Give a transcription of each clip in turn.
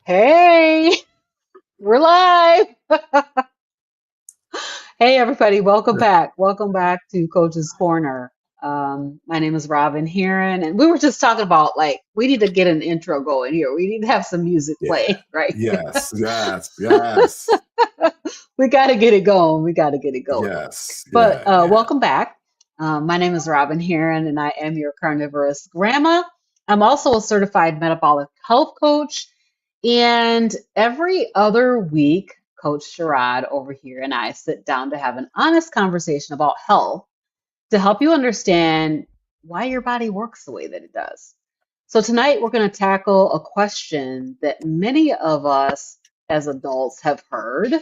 Hey, we're live. Hey, everybody, welcome back. Welcome back to Coach's Corner. My name is Robyn Herron, and we were just talking about we need to get an intro going here. We need to have some music Yeah. play, right? Yes. We got to get it going. We got to get it going. Yes. But Yeah. welcome back. My name is Robyn Herron, and I am your carnivorous grandma. I'm also a certified metabolic health coach. And every other week, Coach Sherrod over here and I sit down to have an honest conversation about health to help you understand why your body works the way that it does. So tonight we're going to tackle a question that many of us as adults have heard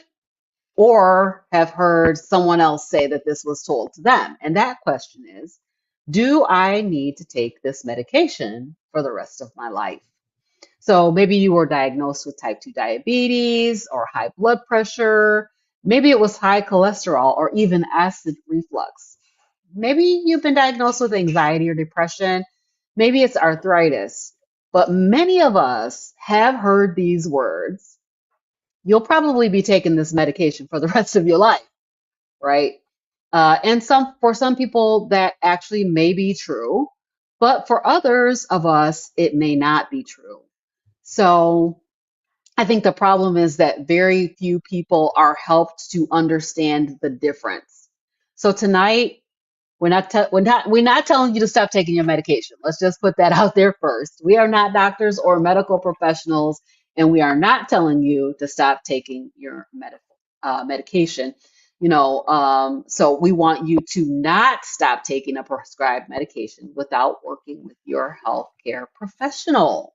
or have heard someone else say that this was told to them. And that question is, do I need to take this medication for the rest of my life? So maybe you were diagnosed with type 2 diabetes or high blood pressure. Maybe it was high cholesterol or even acid reflux. Maybe you've been diagnosed with anxiety or depression. Maybe it's arthritis. But many of us have heard these words. You'll probably be taking this medication for the rest of your life, right? And for some people that actually may be true, but for others of us, it may not be true. So I think the problem is that very few people are helped to understand the difference. So tonight, we're not telling you to stop taking your medication. Let's just put that out there first. We are not doctors or medical professionals, and we are not telling you to stop taking your medication. So we want you to not stop taking a prescribed medication without working with your healthcare professional.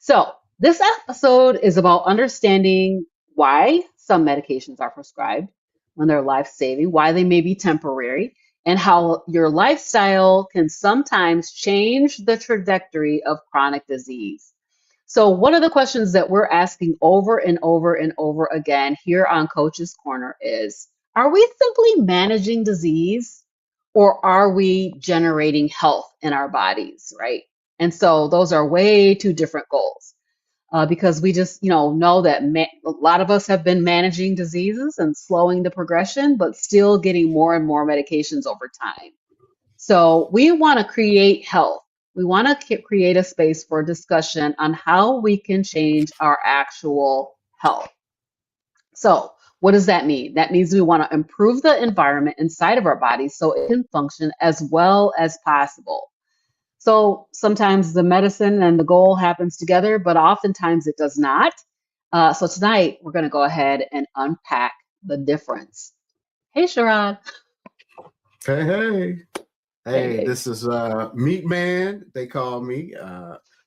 So this episode is about understanding why some medications are prescribed when they're life-saving, why they may be temporary, and how your lifestyle can sometimes change the trajectory of chronic disease. So one of the questions that we're asking over and over and over again here on Coach's Corner is, are we simply managing disease or are we generating health in our bodies, right? And so those are way two different goals. Because we just, know that a lot of us have been managing diseases and slowing the progression, but still getting more and more medications over time. So we want to create health. We want to create a space for discussion on how we can change our actual health. So what does that mean? That means we want to improve the environment inside of our bodies so it can function as well as possible. So sometimes the medicine and the goal happens together, but oftentimes it does not. So tonight we're going to go ahead and unpack the difference. Hey, Sherrod. Hey. Hey. This is Meat Man, they call me.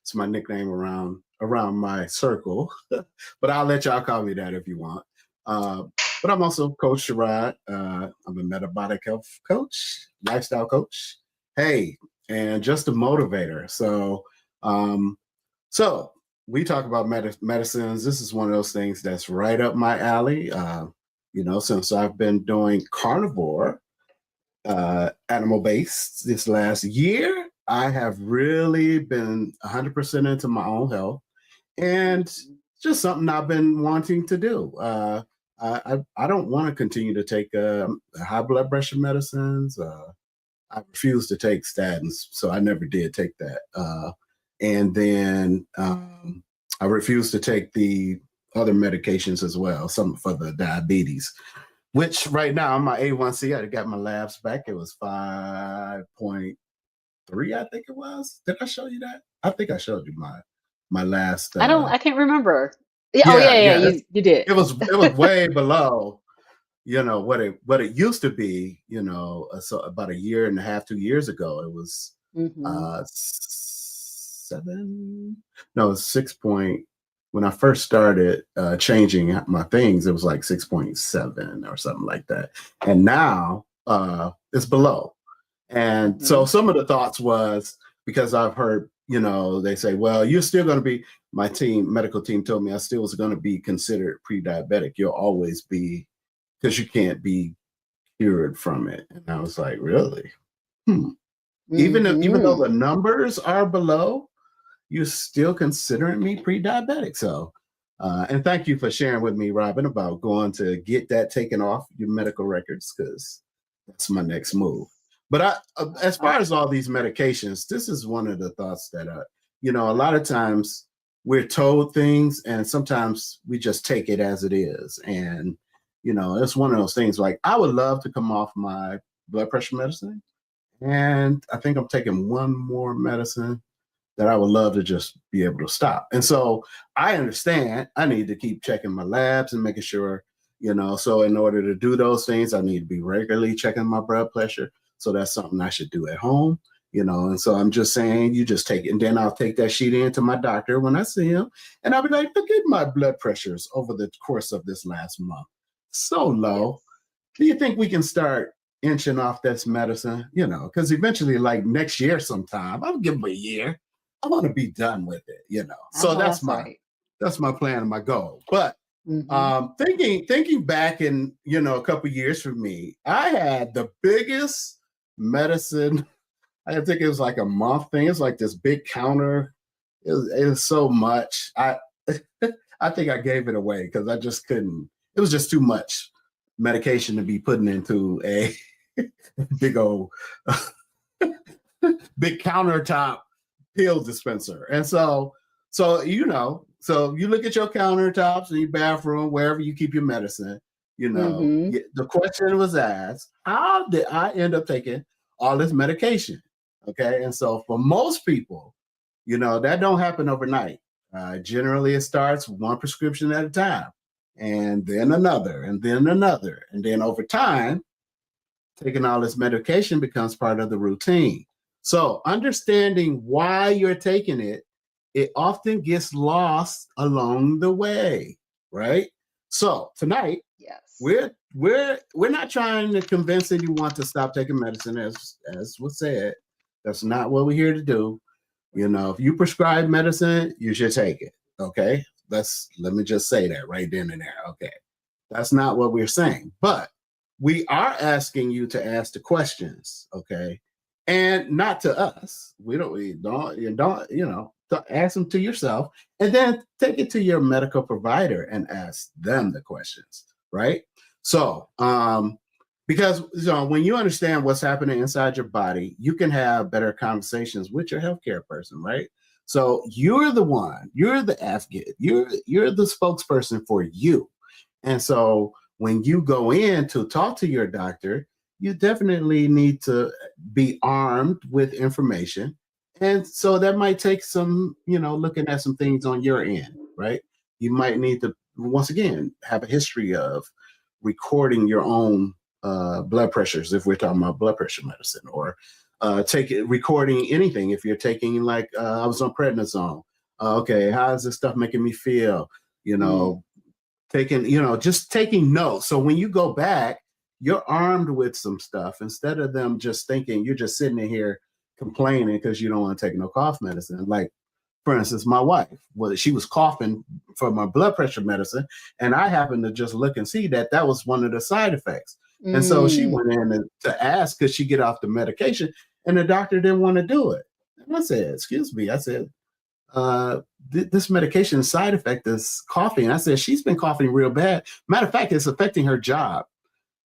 It's my nickname around my circle. But I'll let y'all call me that if you want. But I'm also Coach Sherrod. I'm a metabolic health coach, lifestyle coach. Hey, and just a motivator. So we talk about medicines. This is one of those things that's right up my alley. Since I've been doing carnivore, animal based this last year, I have really been 100% into my own health, and just something I've been wanting to do. I don't want to continue to take high blood pressure medicines. I refuse to take statins, so I never did take that. And then I refuse to take the other medications as well, some for the diabetes, which right now my A1C, I got my labs back. It was 5.3, I think it was. Did I show you that? I think I showed you my last. I can't remember. Yeah, oh yeah, you did. It was way below, what it used to be, so about a year and a half, 2 years ago, it was 6 point. When I first started changing my things, it was like 6.7 or something like that. And now it's below. And so some of the thoughts was, because I've heard, they say, well, you're still going to be, my medical team told me I still was going to be considered pre-diabetic. You'll always be, because you can't be cured from it. And I was like, really? Even though the numbers are below, you're still considering me pre-diabetic. So And thank you for sharing with me, Robyn, about going to get that taken off your medical records, because that's my next move. But as far as all these medications, this is one of the thoughts that, a lot of times we're told things and sometimes we just take it as it is. And, it's one of those things like I would love to come off my blood pressure medicine. And I think I'm taking one more medicine that I would love to just be able to stop. And so I understand I need to keep checking my labs and making sure, so in order to do those things, I need to be regularly checking my blood pressure. So that's something I should do at home, and so I'm just saying you just take it. And then I'll take that sheet in to my doctor when I see him. And I'll be like, look at my blood pressures over the course of this last month. So low. Do you think we can start inching off this medicine? Because eventually, like next year sometime, I'll give them a year. I want to be done with it, So that's my plan and my goal. But thinking back in, a couple of years for me, I had the biggest medicine. I think it was like a month thing. It's like this big counter. It was so much. I think I gave it away because I just couldn't. It was just too much medication to be putting into a big old big countertop pill dispenser. And so you look at your countertops in your bathroom, wherever you keep your medicine, the question was asked, how did I end up taking all this medication? Okay. And so for most people, that don't happen overnight. Generally it starts one prescription at a time, and then another, and then another. And then over time, taking all this medication becomes part of the routine. So understanding why you're taking it, it often gets lost along the way, right? So tonight, we're not trying to convince anyone to stop taking medicine, as was said. That's not what we're here to do. If you prescribe medicine, you should take it. Okay, let me just say that right then and there. Okay, that's not what we're saying, but we are asking you to ask the questions. Okay. And not to us. We don't, ask them to yourself, and then take it to your medical provider and ask them the questions, right? So, because when you understand what's happening inside your body, you can have better conversations with your healthcare person, right? So you're the one, you're the advocate, you're the spokesperson for you. And so when you go in to talk to your doctor, you definitely need to be armed with information. And so that might take some, looking at some things on your end, right? You might need to, once again, have a history of recording your own blood pressures, if we're talking about blood pressure medicine, or recording anything. If you're taking, like, I was on prednisone. Okay, how is this stuff making me feel? Just taking notes. So when you go back, you're armed with some stuff instead of them just thinking you're just sitting in here complaining because you don't want to take no cough medicine. Like, for instance, my wife, she was coughing for my blood pressure medicine, and I happened to just look and see that was one of the side effects. And so she went in to ask, could she get off the medication? And the doctor didn't want to do it. And I said, excuse me. I said, this medication side effect is coughing. I said, she's been coughing real bad. Matter of fact, it's affecting her job.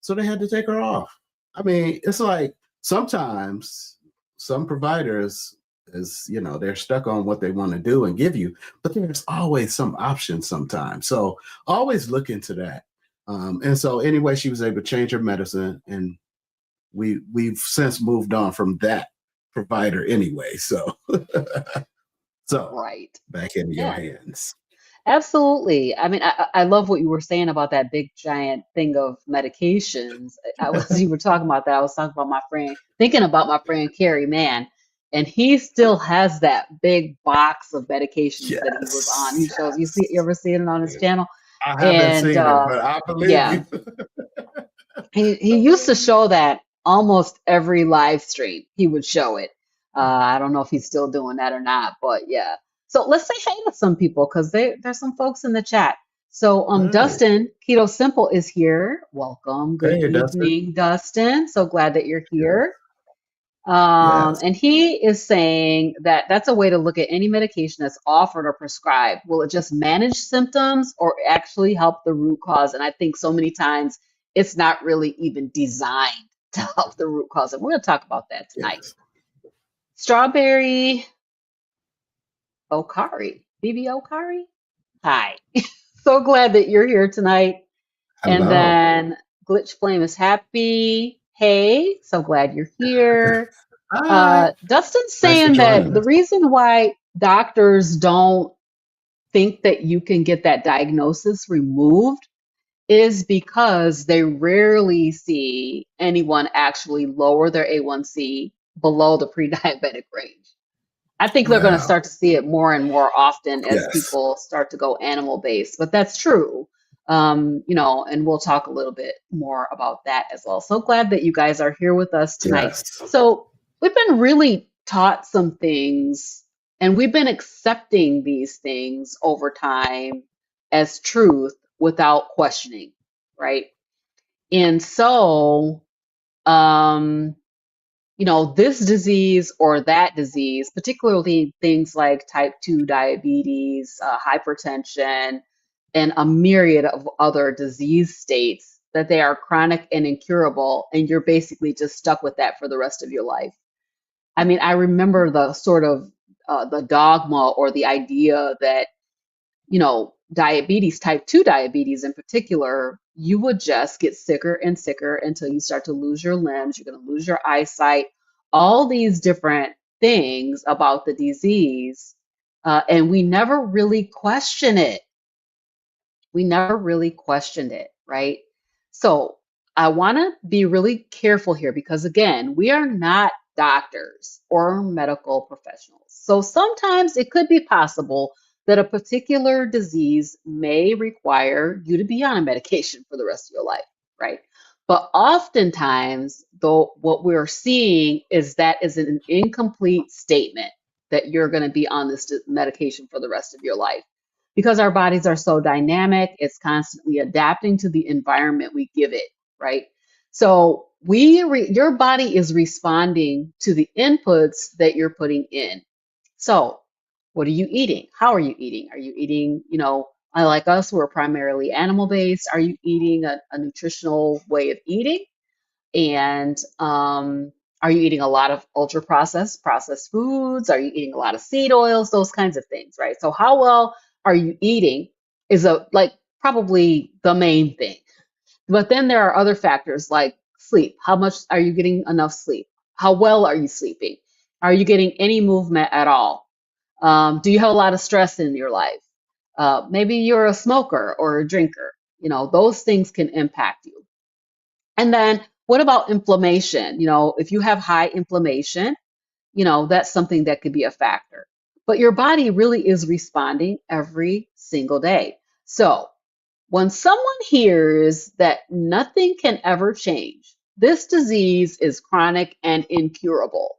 So they had to take her off. I mean, it's like sometimes some providers, they're stuck on what they want to do and give you, but there's always some option sometimes. So always look into that. And so anyway, she was able to change her medicine, and we've since moved on from that provider anyway. So, right. Back into your hands. Absolutely. I mean, I love what you were saying about that big giant thing of medications. You were talking about that. I was talking about thinking about my friend Carrie, man, and he still has that big box of medications that he was on. He shows, you ever seen it on his channel? I haven't seen it, but I believe you. He used to show that almost every live stream. He would show it. I don't know if he's still doing that or not, but yeah. So let's say hey to some people, because there's some folks in the chat. So Dustin, Keto Simple is here. Welcome. Good evening, Dustin. So glad that you're here. Yes. And he is saying that that's a way to look at any medication that's offered or prescribed. Will it just manage symptoms or actually help the root cause? And I think so many times it's not really even designed to help the root cause. And we're going to talk about that tonight. Yes. Strawberry Okari, BB Okari. Hi. So glad that you're here tonight. And Hello. then Glitch Flame is happy. Hey, so glad you're here. Hi. Dustin's Thanks for saying that joining the us. reason why doctors don't think that you can get that diagnosis removed is because they rarely see anyone actually lower their A1C below the pre-diabetic range. I think they're going to Wow. start to see it more and more often as Yes. people start to go animal based, but that's true. And we'll talk a little bit more about that as well. So glad that you guys are here with us tonight. Yes. So we've been really taught some things and we've been accepting these things over time as truth without questioning, right? And so, um, this disease or that disease, particularly things like type 2 diabetes, hypertension, and a myriad of other disease states, that they are chronic and incurable, and you're basically just stuck with that for the rest of your life. I mean, I remember the sort of the dogma or the idea that diabetes, type 2 diabetes in particular, you would just get sicker and sicker until you start to lose your limbs. You're going to lose your eyesight, all these different things about the disease. And we never really question it. We never really questioned it, right? So I want to be really careful here because, again, we are not doctors or medical professionals. So sometimes it could be possible that a particular disease may require you to be on a medication for the rest of your life, right? But oftentimes, though, what we're seeing is that is an incomplete statement that you're going to be on this medication for the rest of your life because our bodies are so dynamic, it's constantly adapting to the environment we give it, right? So your body is responding to the inputs that you're putting in. So what are you eating? How are you eating? Are you eating, like us, we're primarily animal based. Are you eating a nutritional way of eating? And are you eating a lot of ultra processed foods? Are you eating a lot of seed oils? Those kinds of things, right? So how well are you eating is probably the main thing. But then there are other factors like sleep. How much are you getting enough sleep? How well are you sleeping? Are you getting any movement at all? Do you have a lot of stress in your life? Maybe you're a smoker or a drinker. Those things can impact you. And then what about inflammation? If you have high inflammation, that's something that could be a factor. But your body really is responding every single day. So when someone hears that nothing can ever change, this disease is chronic and incurable,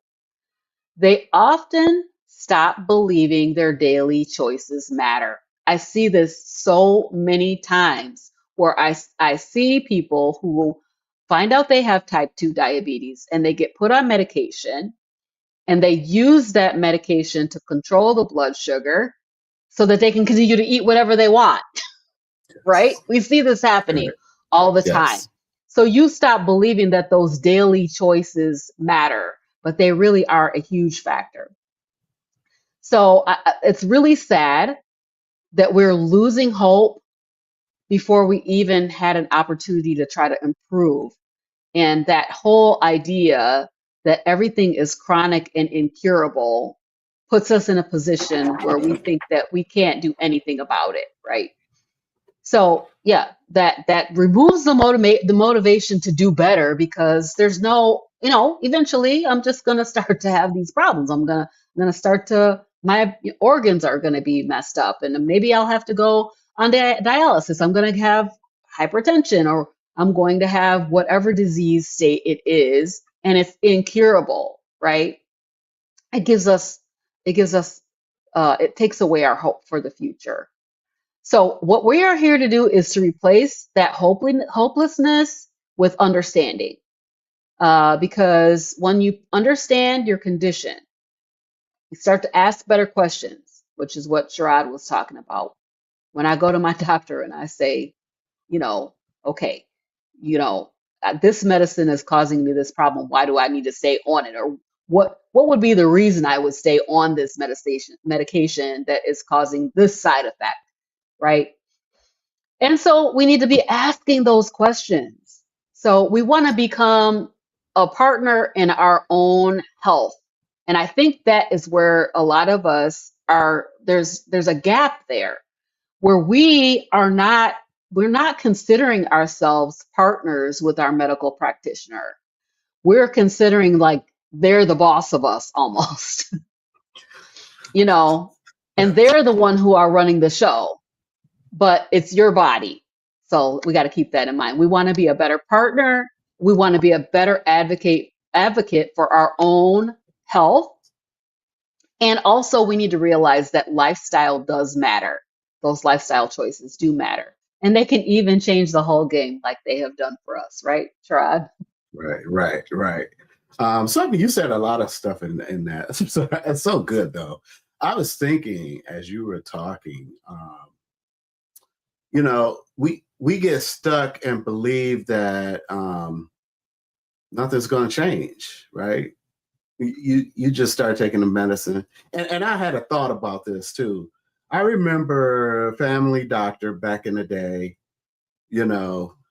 they often stop believing their daily choices matter. I see this so many times where I see people who find out they have type 2 diabetes and they get put on medication and they use that medication to control the blood sugar so that they can continue to eat whatever they want, right? We see this happening Correct. all the time. Yes. So you stop believing that those daily choices matter, but they really are a huge factor. So it's really sad that we're losing hope before we even had an opportunity to try to improve. And that whole idea that everything is chronic and incurable puts us in a position where we think that we can't do anything about it, right? So yeah, that removes the motivation to do better because there's no, eventually I'm just gonna start to have these problems. I'm gonna start to my organs are gonna be messed up, and maybe I'll have to go on dialysis. I'm gonna have hypertension, or I'm going to have whatever disease state it is, and it's incurable, right? It gives us, it gives us, it takes away our hope for the future. So what we are here to do is to replace that hopelessness with understanding. because when you understand your condition, you start to ask better questions, which is what Sherrod was talking about. When I go to my doctor and I say, you know, okay, you know, this medicine is causing me this problem. Why do I need to stay on it? Or what would be the reason I would stay on this medication that is causing this side effect, right? And so we need to be asking those questions. So we want to become a partner in our own health. And I think that is where a lot of us are, there's a gap there where we're not considering ourselves partners with our medical practitioner. We're considering like they're the boss of us almost, you know, and Yes. they're the one who are running the show, but it's your body. So we got to keep that in mind. We want to be a better partner. We want to be a better advocate for our own health. And also we need to realize that lifestyle does matter. Those lifestyle choices do matter. And they can even change the whole game like they have done for us, right, Sherrod? Right. So you said a lot of stuff in that. So it's so good though. I was thinking as you were talking, we get stuck and believe that nothing's going to change, right? You just start taking the medicine, and I had a thought about this too. I remember a family doctor back in the day,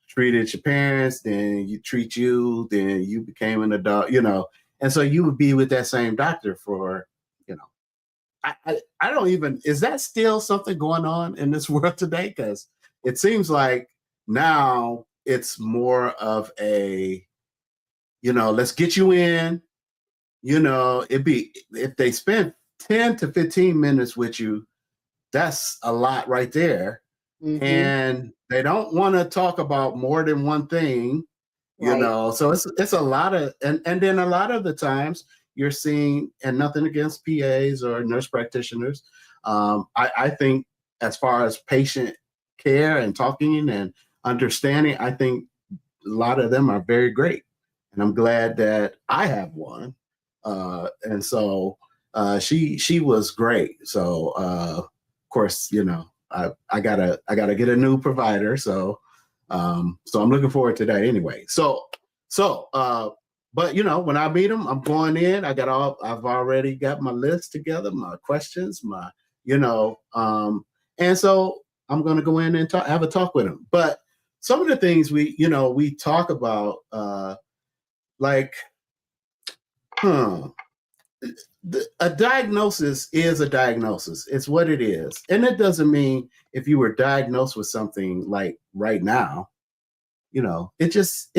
treated your parents, then you treat you, then you became an adult, and so you would be with that same doctor for, I don't even, is that still something going on in this world today? Because it seems like now it's more of a, let's get you in, if they spend 10 to 15 minutes with you, that's a lot right there. Mm-hmm. And they don't want to talk about more than one thing, Right. so it's a lot of, and then a lot of the times you're seeing, and nothing against PAs or nurse practitioners. I think as far as patient care and talking and understanding, I think a lot of them are very great. And I'm glad that I have one. And so she was great. So of course, I gotta get a new provider. So I'm looking forward to that anyway. But when I meet them, I'm going in. I've already got my list together, my questions, and so I'm going to go in and have a talk with them. But some of the things we talk about, like, a diagnosis is a diagnosis. It's what it is, and it doesn't mean if you were diagnosed with something like right now, it just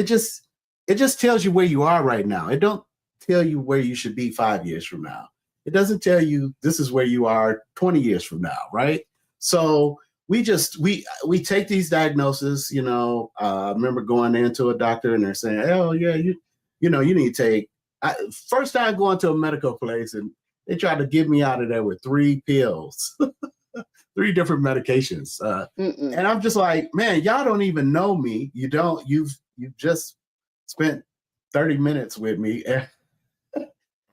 tells you where you are right now. It don't tell you where you should be 5 years from now. It doesn't tell you this is where you are 20 years from now, right? So we take these diagnoses. I remember going into a doctor and they're saying, "Oh yeah, you need to take." First time going to a medical place and they tried to get me out of there with 3 pills, 3 different medications, and I'm just like, man, y'all don't even know me. You've just spent 30 minutes with me,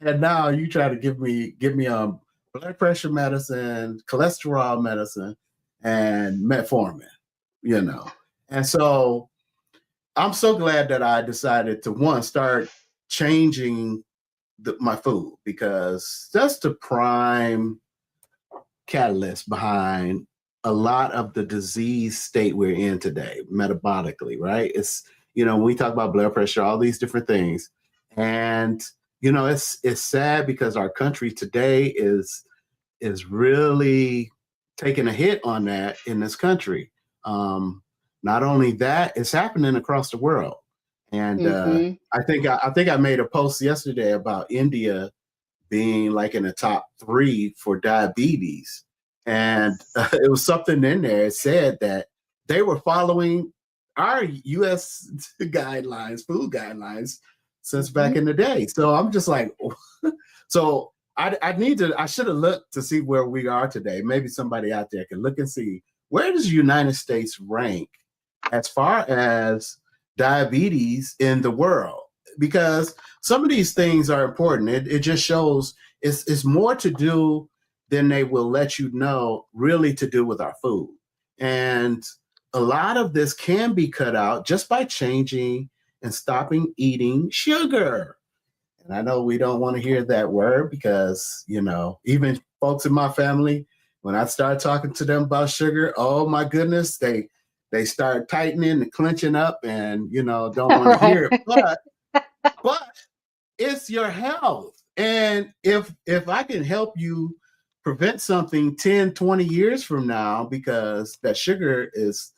and now you try to give me blood pressure medicine, cholesterol medicine, and metformin, and so I'm so glad that I decided to start changing my food, because that's the prime catalyst behind a lot of the disease state we're in today, metabolically, right? It's, when we talk about blood pressure, all these different things. And, it's sad because our country today is really taking a hit on that in this country. Not only that, it's happening across the world. And I think I made a post yesterday about India being like in the top 3 for diabetes. And it was something in there. It said that they were following our U.S. guidelines, food guidelines, since back in the day. So I'm just like, so I should have looked to see where we are today. Maybe somebody out there can look and see, where does the United States rank as far as diabetes in the world? because some of these things are important. It just shows it's more to do than they will let you know, really to do with our food. And a lot of this can be cut out just by changing and stopping eating sugar. And I know we don't want to hear that word because, even folks in my family, when I start talking to them about sugar, oh my goodness, they start tightening and clenching up and, don't want to Right. hear it. But it's your health. And if I can help you prevent something 10, 20 years from now, because that sugar is,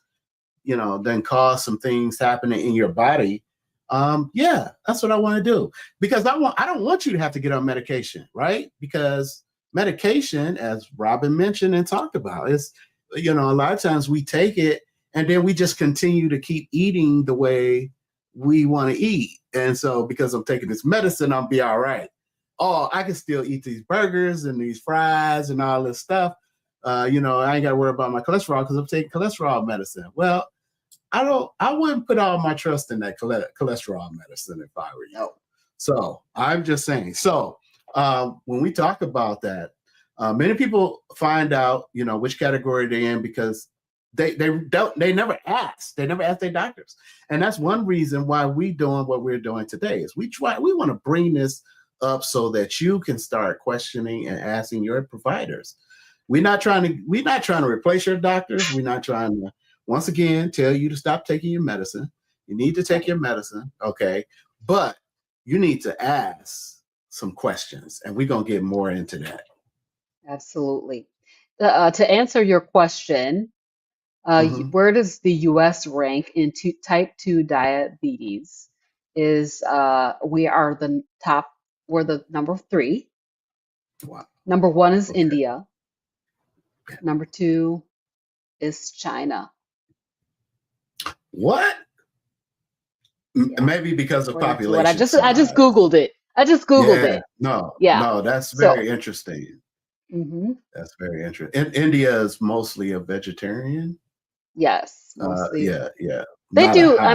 then cause some things happening in your body. Yeah, that's what I want to do, because I don't want you to have to get on medication, right? Because medication, as Robyn mentioned and talked about, is, a lot of times we take it and then we just continue to keep eating the way we want to eat. And so because I'm taking this medicine, I'll be all right. Oh, I can still eat these burgers and these fries and all this stuff. I ain't got to worry about my cholesterol because I'm taking cholesterol medicine. Well, I wouldn't put all my trust in that cholesterol medicine if I were you. So I'm just saying. So when we talk about that, many people find out, which category they're in because they never ask. They never ask their doctors. And that's one reason why we're doing what we're doing today is we want to bring this up so that you can start questioning and asking your providers. We're not trying to replace your doctors. We're not trying to, once again, tell you to stop taking your medicine. You need to take your medicine, okay? But you need to ask some questions, and we're going to get more into that. Absolutely. To answer your question, where does the U.S. rank in type 2 diabetes? We are the top, we're the number 3. Wow. Number 1 is Okay. India. Number 2 is China. What? Yeah. Maybe because of According to population. I just Googled it. it. That's very interesting. Mm-hmm. That's very interesting. And India is mostly a vegetarian. Yes, mostly. Yeah. They Not do. high,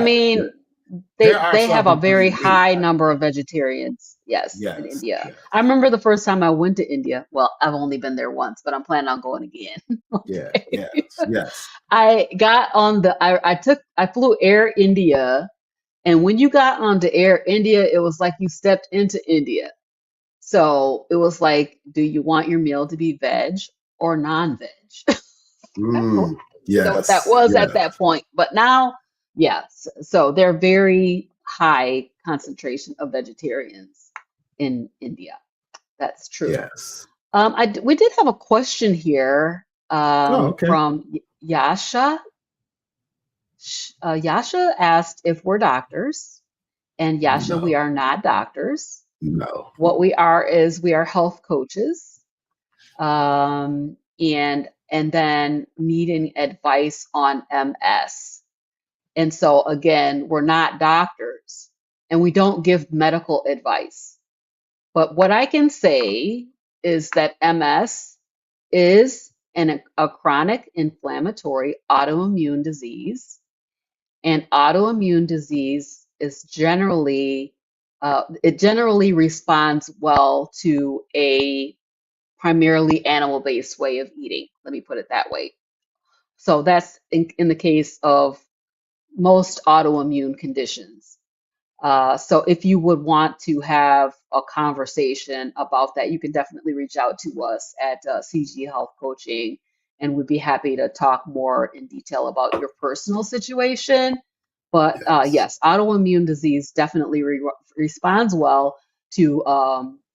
They have a some very really high number of vegetarians. Yes, in Yes. India. I remember the first time I went to India. Well, I've only been there once, but I'm planning on going again. Yeah. Okay. Yes. I got on I flew Air India, and when you got onto Air India, it was like you stepped into India. So it was like, do you want your meal to be veg or non-veg? What that Yes. was at Yes. that point. But now, yes. So they're very high concentration of vegetarians in India. That's true. Yes. We did have a question here Okay. from Yasha. Yasha asked if we're doctors, and Yasha, we No. are not doctors. No. What we are is we are health coaches, and then needing advice on MS. And so again, we're not doctors, and we don't give medical advice. But what I can say is that MS is a chronic inflammatory autoimmune disease, and autoimmune disease is it generally responds well to a primarily animal-based way of eating. Let me put it that way. So that's in the case of most autoimmune conditions. So if you would want to have a conversation about that, you can definitely reach out to us at CG Health Coaching, and we'd be happy to talk more in detail about your personal situation. But Yes. yes, autoimmune disease definitely responds well to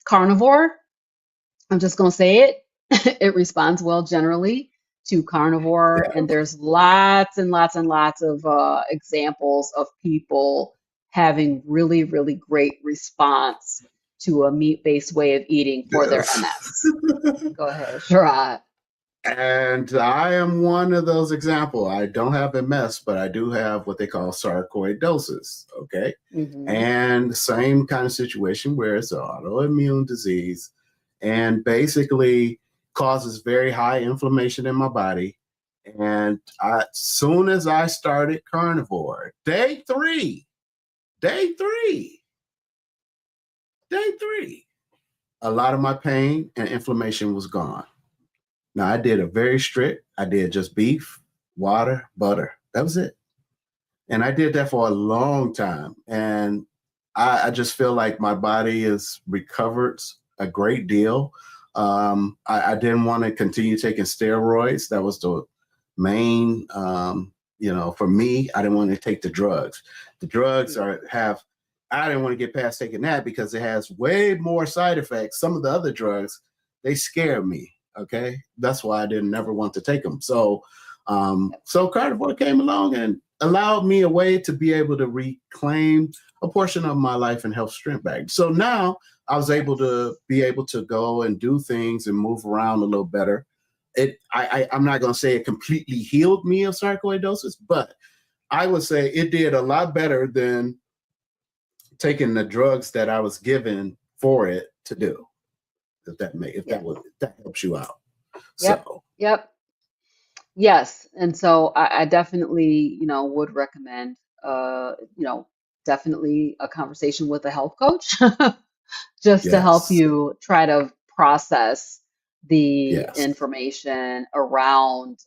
carnivore. I'm just going to say it. It responds well generally to carnivore, Yeah. and there's lots and lots and lots of examples of people having really, really great response to a meat-based way of eating for their Yes. MS. Go ahead, Sherrod. And I am one of those examples. I don't have MS, but I do have what they call sarcoidosis. Okay. Mm-hmm. And same kind of situation where it's an autoimmune disease and basically causes very high inflammation in my body. And as soon as I started carnivore, day three, Day 3, a lot of my pain and inflammation was gone. Now I did a very strict. I did just beef, water, butter. That was it. And I did that for a long time. And I just feel like my body is recovered a great deal. I didn't want to continue taking steroids. That was the main, for me. I didn't want to take the drugs. The drugs I didn't want to get past taking that because it has way more side effects. Some of the other drugs, they scare me. Okay. That's why I didn't never want to take them. So carnivore came along and allowed me a way to be able to reclaim a portion of my life and health strength back. So now I was able to go and do things and move around a little better. I'm not going to say it completely healed me of sarcoidosis, but I would say it did a lot better than taking the drugs that I was given for it to do. If that helps you out. Yep. So Yep. Yes. And so I definitely, would recommend, definitely a conversation with a health coach just to help yes, you try to process the yes, information around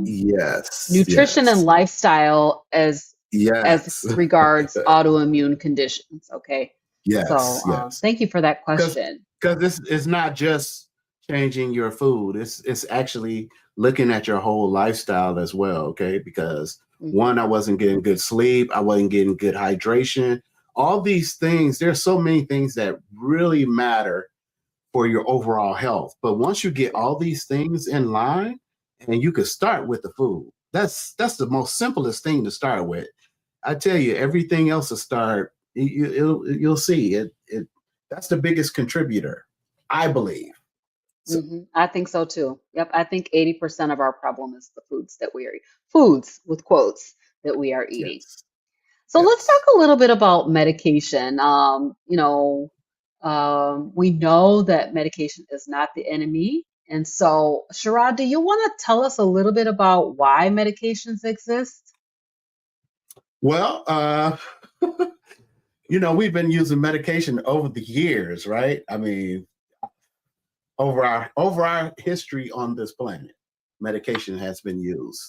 yes, nutrition and yes, lifestyle as yes, regards autoimmune conditions. Okay. So yes, yes. thank you for that Because question. this is not just changing your food. It's actually looking at your whole lifestyle as well. Okay, because one, Hmm. I wasn't getting good sleep. I wasn't getting good hydration. All these things. There's so many things that really matter for your overall health. But once you get all these things in line, and you can start with the food. That's the most simplest thing to start with. I tell you, everything else to start. You'll see it. That's the biggest contributor, I believe. So I think so too. Yep. I think 80% of our problem is the foods with quotes that we are eating. yes, So let's talk yes. a little bit about medication. We know that medication is not the enemy. And so, Sherrod, do you want to tell us a little bit about why medications exist? Well, we've been using medication over the years, right? I mean, over our history on this planet, medication has been used.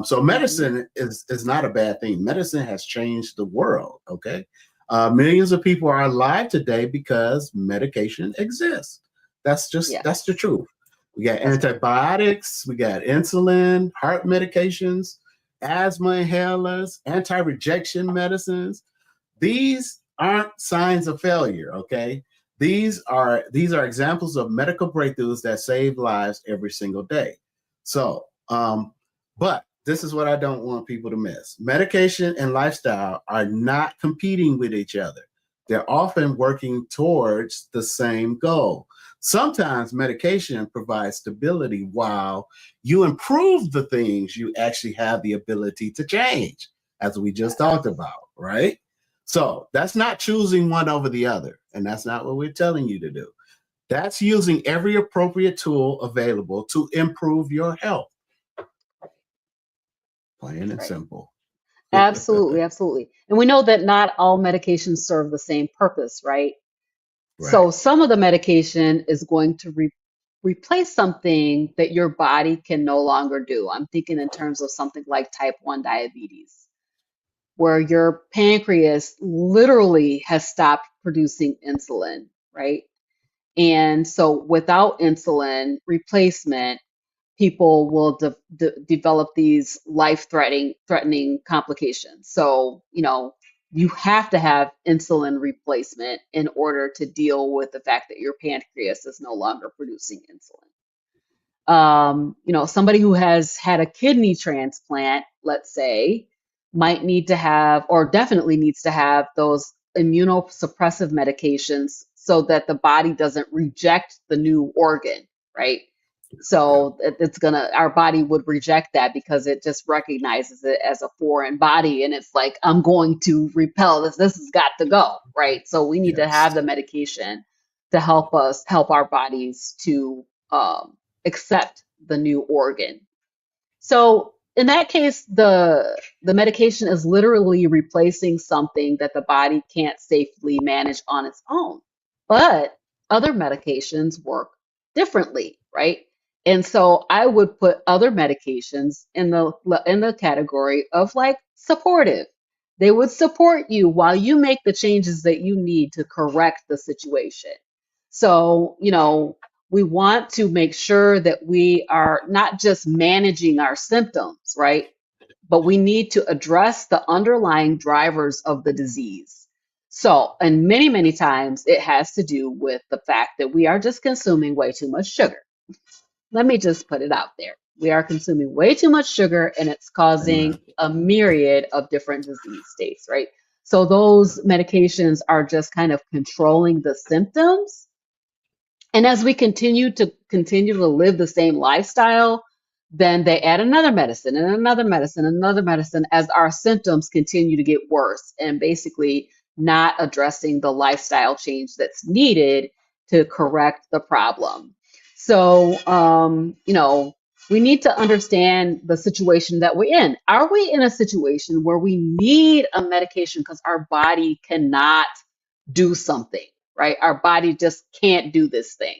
So Hmm. medicine is not a bad thing. Medicine has changed the world. Okay, millions of people are alive today because medication exists. That's the Yes, truth. We got that's right. antibiotics, we got insulin, heart medications, asthma inhalers, anti-rejection medicines. These aren't signs of failure, okay? These are examples of medical breakthroughs that save lives every single day. So, but this is what I don't want people to miss. Medication and lifestyle are not competing with each other. They're often working towards the same goal. Sometimes medication provides stability while you improve the things you actually have the ability to change, as we just talked Yes. about, right? So that's not choosing one over the other. And that's not what we're telling you to do. That's using every appropriate tool available to improve your health. Plain and Right. simple. Absolutely, absolutely. And we know that not all medications serve the same purpose, right? So Right. some of the medication is going to replace something that your body can no longer do. I'm thinking in terms of something like type 1 diabetes, where your pancreas literally has stopped producing insulin, right? And so without insulin replacement, people will develop these life-threatening complications. So, you have to have insulin replacement in order to deal with the fact that your pancreas is no longer producing insulin. Somebody who has had a kidney transplant, let's say, might need to have, or definitely needs to have, those immunosuppressive medications so that the body doesn't reject the new organ, right? Yeah. So our body would reject that because it just recognizes it as a foreign body and it's like, I'm going to repel this. This has got to go, right? So we need to have Yes. the medication to help our bodies to accept the new organ. So in that case, the medication is literally replacing something that the body can't safely manage on its own. but other medications work differently, right? And so I would put other medications in the category of like supportive. They would support you while you make the changes that you need to correct the situation. So, we want to make sure that we are not just managing our symptoms, right? But we need to address the underlying drivers of the disease. So, and many, many times it has to do with the fact that we are just consuming way too much sugar. Let me just put it out there. We are consuming way too much sugar and it's causing Amen. a myriad of different disease states, right? So those medications are just kind of controlling the symptoms, and as we continue to live the same lifestyle, then they add another medicine and another medicine and another medicine as our symptoms continue to get worse and basically not addressing the lifestyle change that's needed to correct the problem. So, we need to understand the situation that we're in. Are we in a situation where we need a medication because our body cannot do something, right? Our body just can't do this thing.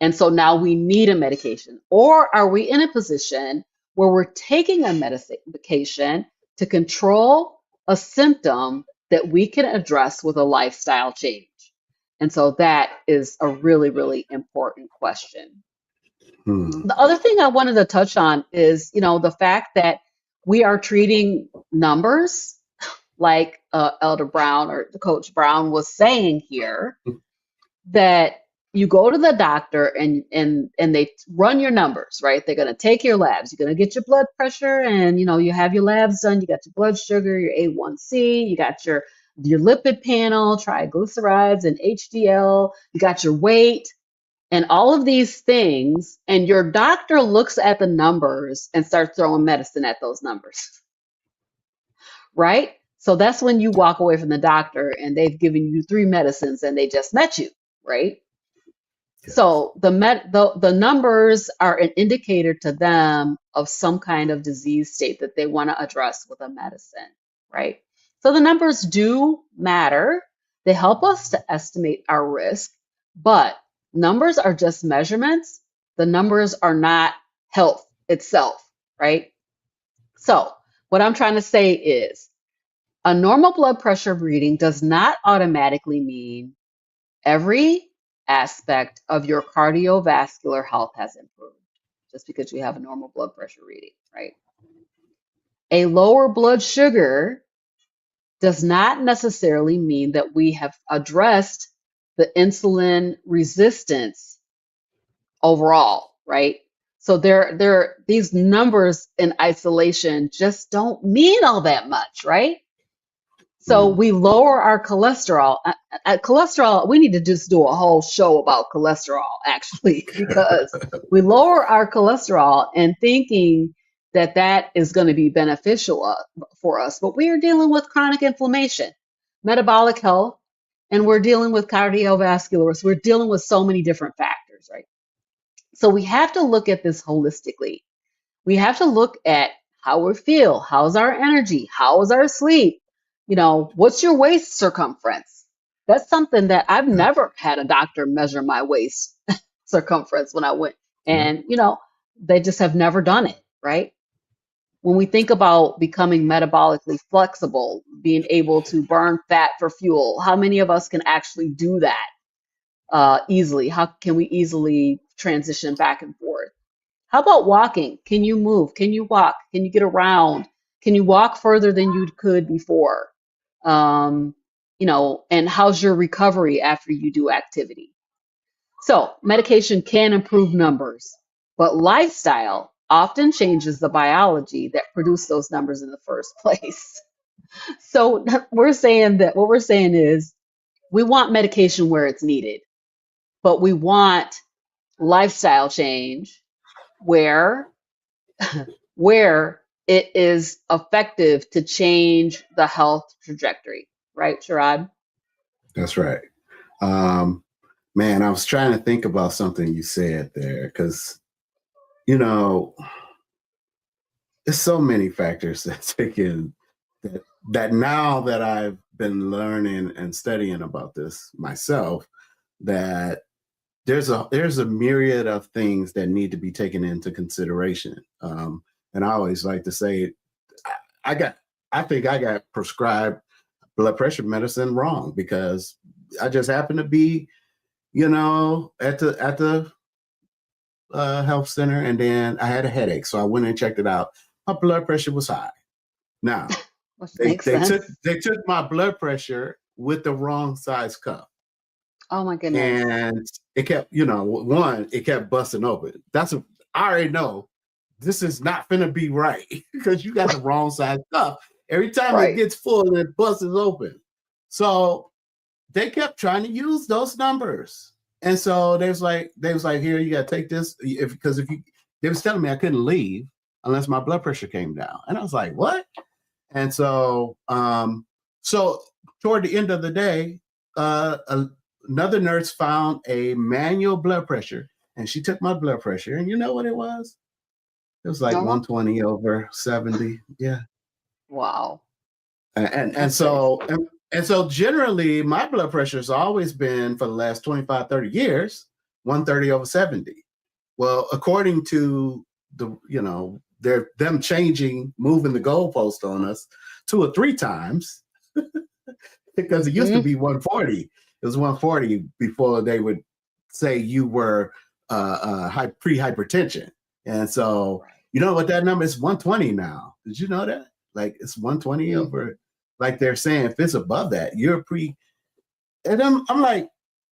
And so now we need a medication. Or are we in a position where we're taking a medication to control a symptom that we can address with a lifestyle change? And so that is a really, really important question. Hmm. The other thing I wanted to touch on is, the fact that we are treating numbers like Elder Brown or Coach Brown was saying here, that you go to the doctor and they run your numbers, right? They're going to take your labs. You're going to get your blood pressure, and you have your labs done. You got your blood sugar, your A1C, you got your lipid panel, triglycerides and HDL, you got your weight and all of these things, and your doctor looks at the numbers and starts throwing medicine at those numbers, right? So that's when you walk away from the doctor and they've given you 3 medicines and they just met you, right? Yes. So the numbers are an indicator to them of some kind of disease state that they want to address with a medicine, right? So the numbers do matter. They help us to estimate our risk, but numbers are just measurements. The numbers are not health itself, right? So what I'm trying to say is a normal blood pressure reading does not automatically mean every aspect of your cardiovascular health has improved just because you have a normal blood pressure reading, right? A lower blood sugar does not necessarily mean that we have addressed the insulin resistance overall, right? So these numbers in isolation just don't mean all that much, right? So Hmm. we lower our cholesterol. Cholesterol, we need to just do a whole show about cholesterol, actually, because we lower our cholesterol and thinking that that is going to be beneficial for us. But we are dealing with chronic inflammation, metabolic health, and we're dealing with cardiovascular risk. We're dealing with so many different factors, right? So we have to look at this holistically. We have to look at how we feel. How's our energy? How's our sleep? What's your waist circumference? That's something that I've Yeah. never had a doctor measure my waist circumference when I went. Yeah. And, they just have never done it, right? When we think about becoming metabolically flexible, being able to burn fat for fuel, how many of us can actually do that easily? How can we easily transition back and forth? How about walking? Can you move? Can you walk? Can you get around? Can you walk further than you could before? Um, and how's your recovery after you do activity? So medication can improve numbers, but lifestyle often changes the biology that produced those numbers in the first place. So what we're saying is we want medication where it's needed, but we want lifestyle change where where it is effective to change the health trajectory, right, Sherrod? That's right. Um, Man, I was trying to think about something you said there because, you know, there's so many factors that take in that now that I've been learning and studying about this myself, that there's a myriad of things that need to be taken into consideration. And I always like to say, I think I got prescribed blood pressure medicine wrong because I just happened to be, at the health center, and then I had a headache, so I went and checked it out. My blood pressure was high. Now Which they makes they sense. took my blood pressure with the wrong size cup. Oh my goodness. And it kept, it kept busting open. I already know this is not gonna be right because you got the wrong size cup. Every time it Right. gets full, it busts open. So they kept trying to use those numbers. And so they was like, here, you gotta take this. Because they was telling me I couldn't leave unless my blood pressure came down. And I was like, what? And so so toward the end of the day, another nurse found a manual blood pressure, and she took my blood pressure, and you know what it was? It was like No. 120 over 70. Yeah. Wow. And so generally my blood pressure has always been, for the last 25, 30 years, 130 over 70. Well, according to them moving the goalpost on us 2 or 3 times, because it used to be 140. It was 140 before they would say you were pre-hypertension. And so, you know what that number is? 120 now. Did you know that? Like, it's 120 over, like they're saying, if it's above that, you're pre. And I'm like,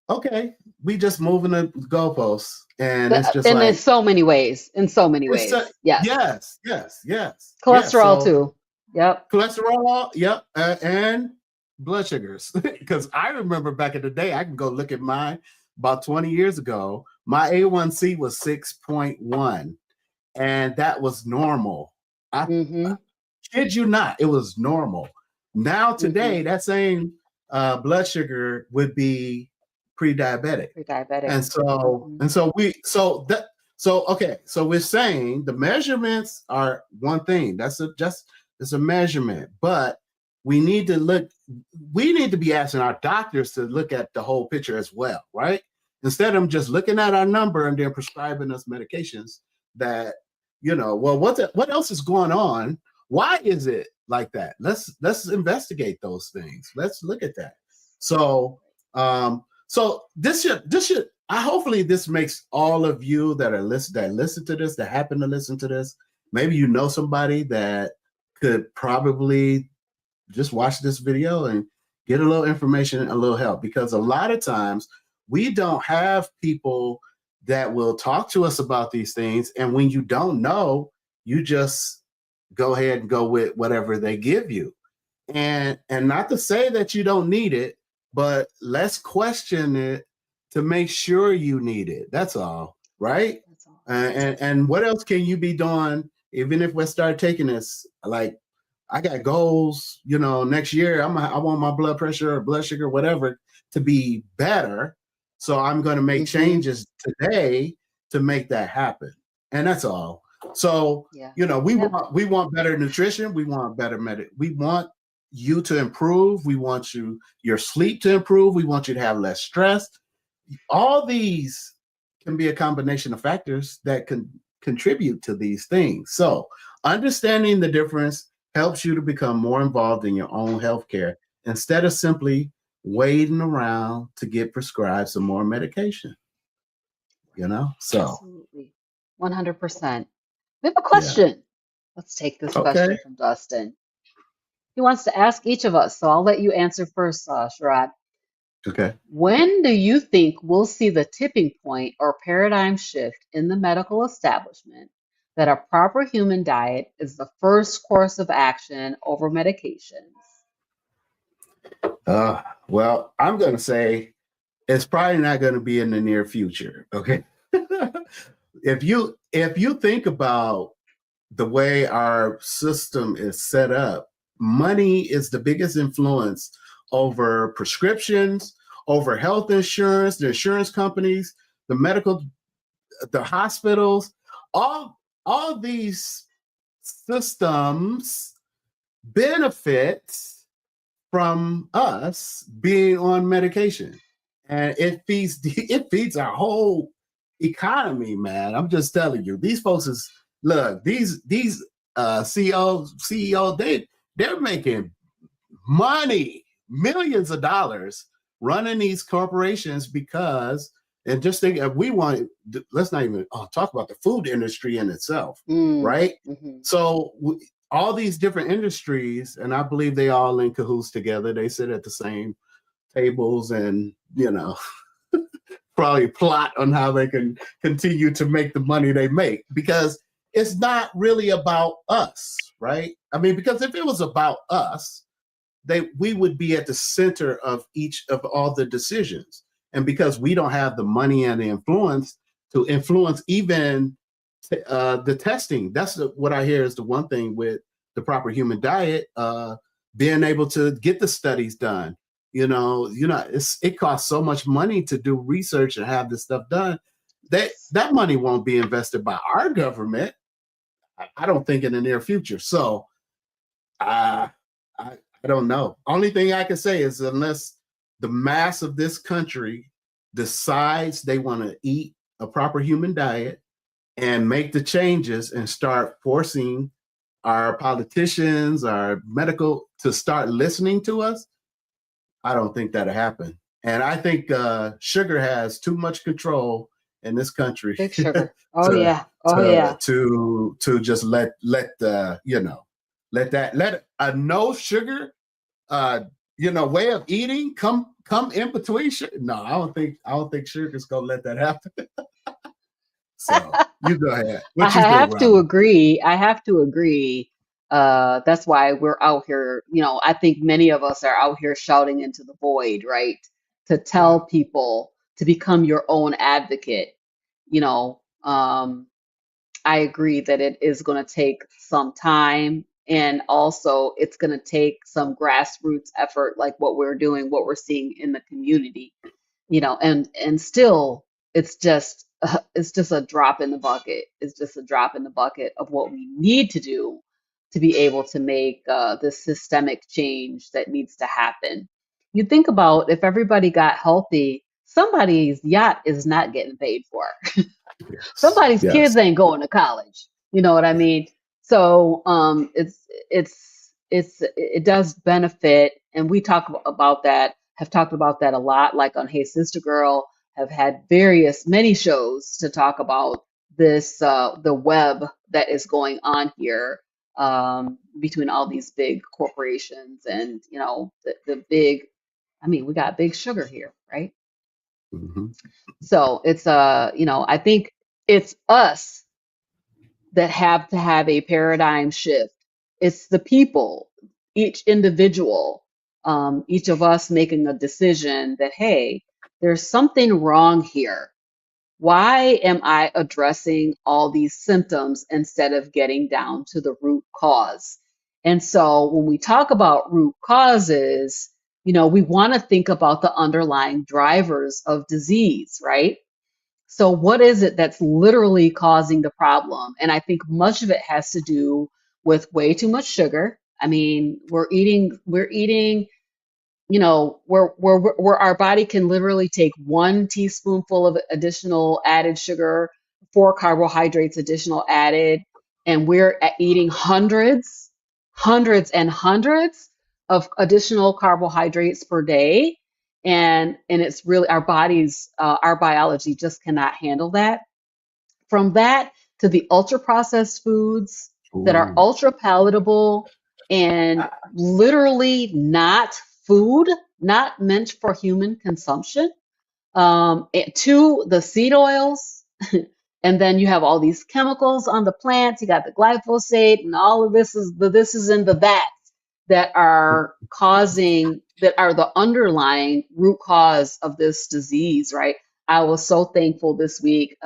okay, we just moving the goalposts. And it's just and like, in so many ways. Yes. Yes. Cholesterol So, too. Yep. cholesterol, yep, and blood sugars. Because I remember back in the day, I can go look at mine about 20 years ago. My A1C was 6.1, and that was normal. I kid you not, it was normal. Now today, that same blood sugar would be pre-diabetic. And so we're saying the measurements are one thing. It's a measurement, but we need to be asking our doctors to look at the whole picture as well, right? Instead of just looking at our number and then prescribing us medications that, well, what else is going on? Why is it like that? Let's investigate those things. Let's look at that. So this should hopefully this makes all of you that listen to this, that happen to listen to this, maybe you know somebody that could probably just watch this video and get a little information and a little help, because a lot of times we don't have people that will talk to us about these things, and when you don't know, you just go ahead and go with whatever they give you. And not to say that you don't need it, but let's question it to make sure you need it. That's all, right? That's all. And what else can you be doing, even if we start taking this? Like, I got goals, next year I want my blood pressure or blood sugar, whatever, to be better. So I'm going to make changes today to make that happen. And that's all. So, we want better nutrition. We want better we want you to improve. We want your sleep to improve. We want you to have less stress. All these can be a combination of factors that can contribute to these things. So understanding the difference helps you to become more involved in your own healthcare instead of simply waiting around to get prescribed some more medication. So absolutely, 100%. We have a question. Yeah. Let's take this question from Dustin. He wants to ask each of us, so I'll let you answer first, Sherrod. Okay. When do you think we'll see the tipping point or paradigm shift in the medical establishment that a proper human diet is the first course of action over medications? Well, I'm going to say it's probably not going to be in the near future. Okay. If you think about the way our system is set up, money is the biggest influence over prescriptions, over health insurance, the insurance companies, the hospitals, all these systems benefit from us being on medication. and it feeds our whole economy, man. I'm just telling you, these folks is look, these CEO, they're making money, millions of dollars running these corporations because, and just think if we want, let's not even talk about the food industry in itself, right? Mm-hmm. So all these different industries, and I believe they all in cahoots together. They sit at the same tables and, probably plot on how they can continue to make the money they make, because it's not really about us, right? I mean, because if it was about us, we would be at the center of each of all the decisions. And because we don't have the money and the influence to influence even the testing, that's what I hear is the one thing with the proper human diet, being able to get the studies done. It costs so much money to do research and have this stuff done. That money won't be invested by our government, I don't think, in the near future. So I don't know. Only thing I can say is unless the mass of this country decides they want to eat a proper human diet and make the changes and start forcing our politicians, our medical to start listening to us, I don't think that'll happen. And I think sugar has too much control in this country. Big sugar. To just let a no sugar way of eating come in between sugar. No, I don't think sugar's gonna let that happen. So you go ahead. I have to agree. That's why we're out here. I think many of us are out here shouting into the void, right? To tell people to become your own advocate. I agree that it is going to take some time, and also it's going to take some grassroots effort, like what we're doing, what we're seeing in the community. And still, it's just a drop in the bucket. It's just a drop in the bucket of what we need to do to be able to make this systemic change that needs to happen. You think about if everybody got healthy, somebody's yacht is not getting paid for. Somebody's kids ain't going to college. You know what I mean? So it does benefit, and we talk about that, have talked about that a lot, like on Hey Sister Girl, have had many shows to talk about this, the web that is going on here between all these big corporations and, the big, we got big sugar here, right? Mm-hmm. So it's, I think it's us that have to have a paradigm shift. It's the people, each individual, each of us making a decision that, hey, there's something wrong here. Why am I addressing all these symptoms instead of getting down to the root cause? And so when we talk about root causes, we want to think about the underlying drivers of disease, right? So what is it that's literally causing the problem? And I think much of it has to do with way too much sugar. We're eating, where our body can literally take 1 teaspoonful of additional added sugar, 4 carbohydrates additional added, and we're eating hundreds and hundreds of additional carbohydrates per day. And it's really our bodies, our biology just cannot handle that. From that to the ultra processed foods that are ultra palatable and literally not food, not meant for human consumption, to the seed oils. And then you have all these chemicals on the plants. You got the glyphosate, and all of this is the this and the that are the underlying root cause of this disease, right? I was so thankful this week.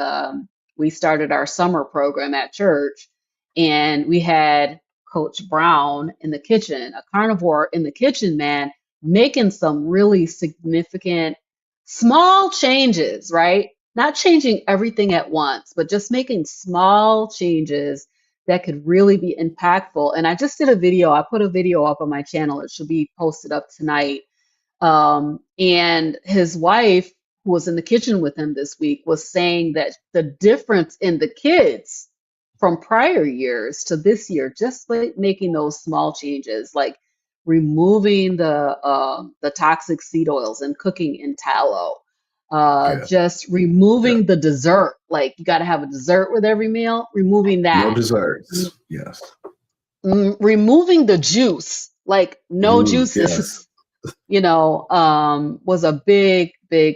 We started our summer program at church, and we had Coach Brown in the kitchen, a carnivore in the kitchen, man, making some really significant small changes, right? Not changing everything at once, but just making small changes that could really be impactful. And I just did a video. I put a video up on my channel. It should be posted up tonight. And his wife who was in the kitchen with him this week, was saying that the difference in the kids from prior years to this year, just like making those small changes, like removing the toxic seed oils and cooking in tallow, Yeah. just removing the dessert, like you got to have a dessert with every meal, removing No that. desserts. Yes. Removing the juice, like no Yes. juices, was a big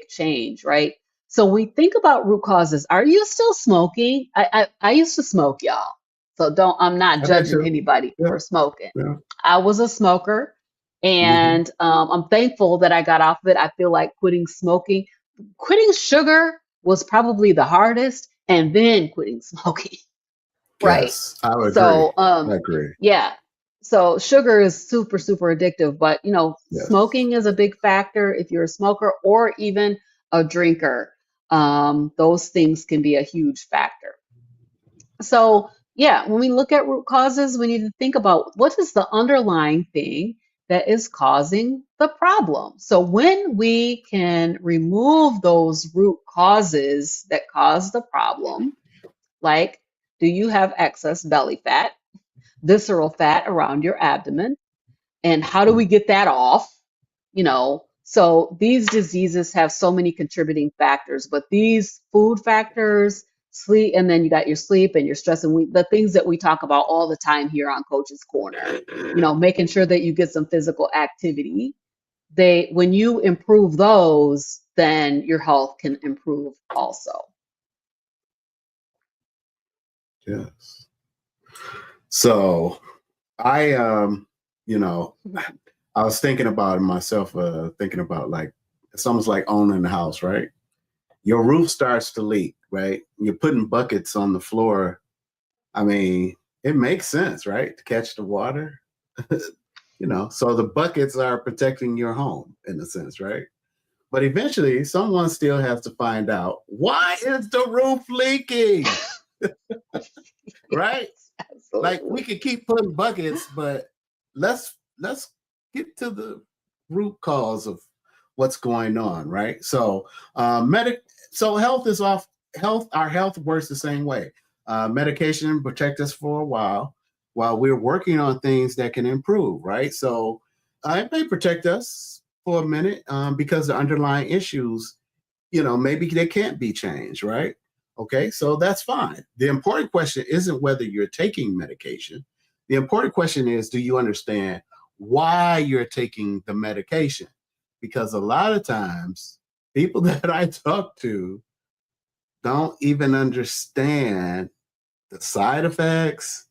change, right? So we think about root causes. Are you still smoking? I used to smoke, y'all. So I'm not I did judging too. anybody Yeah. for smoking. Yeah. I was a smoker, Mm-hmm. and I'm thankful that I got off of it. I feel like quitting sugar was probably the hardest, and then quitting smoking. Right. Yes, I would agree. So, I agree. yeah. So sugar is super addictive, but Yes. smoking is a big factor if you're a smoker or even a drinker. Those things can be a huge factor. So, yeah, when we look at root causes, we need to think about what is the underlying thing that is causing the problem. So, when we can remove those root causes that cause the problem, like, do you have excess belly fat, visceral fat around your abdomen? And how do we get that off? So these diseases have so many contributing factors, but these food factors, sleep, and then you got your sleep and your stress, and the things that we talk about all the time here on Coach's Corner, making sure that you get some physical activity. When you improve those, then your health can improve also. Yes. So I I was thinking about it myself, thinking about like it's almost like owning the house, right? Your roof starts to leak, right? You're putting buckets on the floor. I mean, it makes sense, right? To catch the water. So the buckets are protecting your home in a sense, right? But eventually someone still has to find out, why is the roof leaking? Right? Like we Absolutely. could keep putting buckets, but let's get to the root cause of what's going on, right? So so health is off health, our health works the same way. Medication protect us for a while we're working on things that can improve, right? So it may protect us for a minute, because the underlying issues, maybe they can't be changed, right? Okay, so that's fine. The important question isn't whether you're taking medication. The important question is, do you understand why you're taking the medication? Because a lot of times, people that I talk to don't even understand the side effects.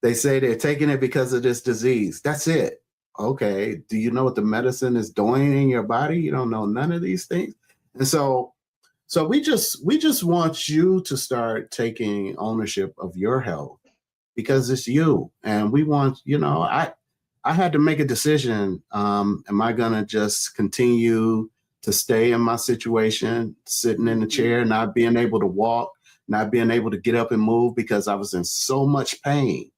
They say they're taking it because of this disease. That's it. Okay, do you know what the medicine is doing in your body? You don't know none of these things. And so we just want you to start taking ownership of your health, because it's you. And we want, I had to make a decision. Am I gonna just continue to stay in my situation, sitting in the chair, not being able to walk, not being able to get up and move because I was in so much pain,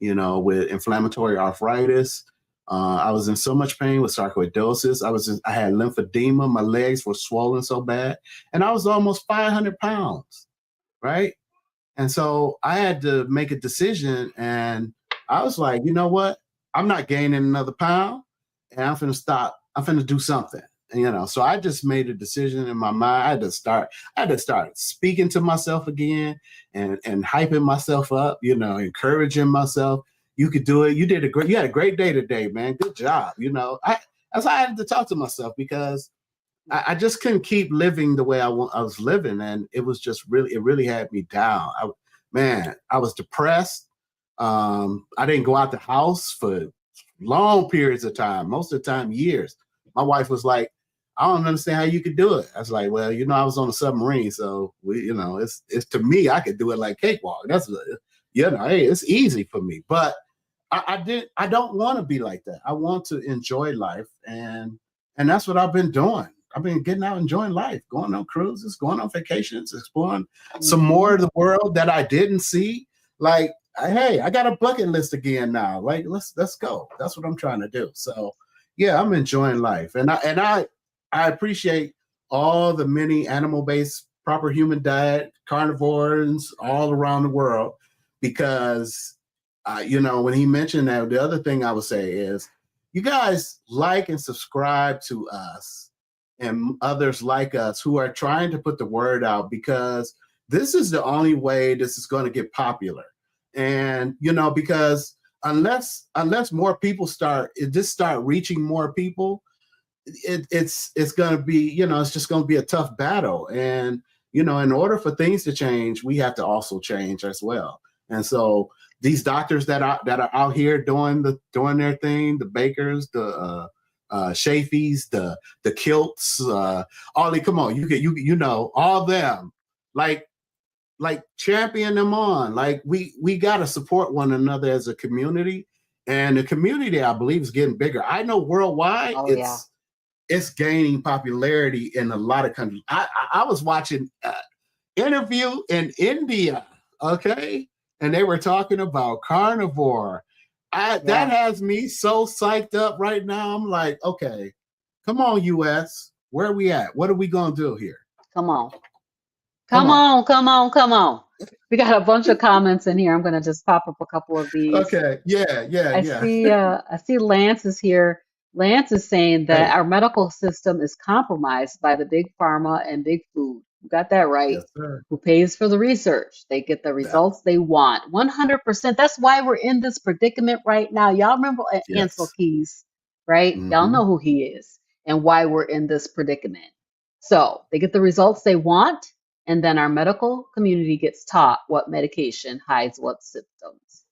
with inflammatory arthritis. I was in so much pain with sarcoidosis. I had lymphedema. My legs were swollen so bad, and I was almost 500 pounds, right? And so I had to make a decision, and I was like, you know what? I'm not gaining another pound, and I'm finna stop. I'm finna do something. So I just made a decision in my mind. I had to start speaking to myself again and hyping myself up, encouraging myself. You could do it. You had a great day today, man. Good job. That's how I had to talk to myself, because I just couldn't keep living the way I was living, and it really had me down. I was depressed. I didn't go out the house for long periods of time, most of the time years. My wife was like, I don't understand how you could do it. I was like, well, I was on a submarine, so it's to me, I could do it like cakewalk. Hey, it's easy for me. But I don't want to be like that. I want to enjoy life, and that's what I've been doing. I've been getting out, enjoying life, going on cruises, going on vacations, exploring some more of the world that I didn't see. Like, hey, I got a bucket list again now. Like, let's go. That's what I'm trying to do. So, yeah, I'm enjoying life, and I appreciate all the many animal-based proper human diet carnivores all around the world, because when he mentioned that, the other thing I would say is, you guys like and subscribe to us and others like us who are trying to put the word out, because this is the only way this is going to get popular. And because unless more people start reaching more people, it's going to be, it's just going to be a tough battle. And in order for things to change, we have to also change as well. And so these doctors that are out here doing their thing, the bakers, the Shafies, the Kilts, Ollie, come on, all them, like champion them on. Like we got to support one another as a community, and the community, I believe, is getting bigger. I know worldwide, it's gaining popularity in a lot of countries. I was watching interview in India, okay, and they were talking about carnivore. That has me so psyched up right now. I'm like, okay, come on, US, where are we at? What are we gonna do here? Come on. We got a bunch of comments in here. I'm gonna just pop up a couple of these. Okay, yeah. I see Lance is here. Lance is saying that our medical system is compromised by the big pharma and big food. You got that right. Yes, sir. Who pays for the research? They get the results they want. 100%. That's why we're in this predicament right now. Y'all remember Ansel Keys, right? Mm-hmm. Y'all know who he is and why we're in this predicament. So they get the results they want, and then our medical community gets taught what medication hides what symptoms.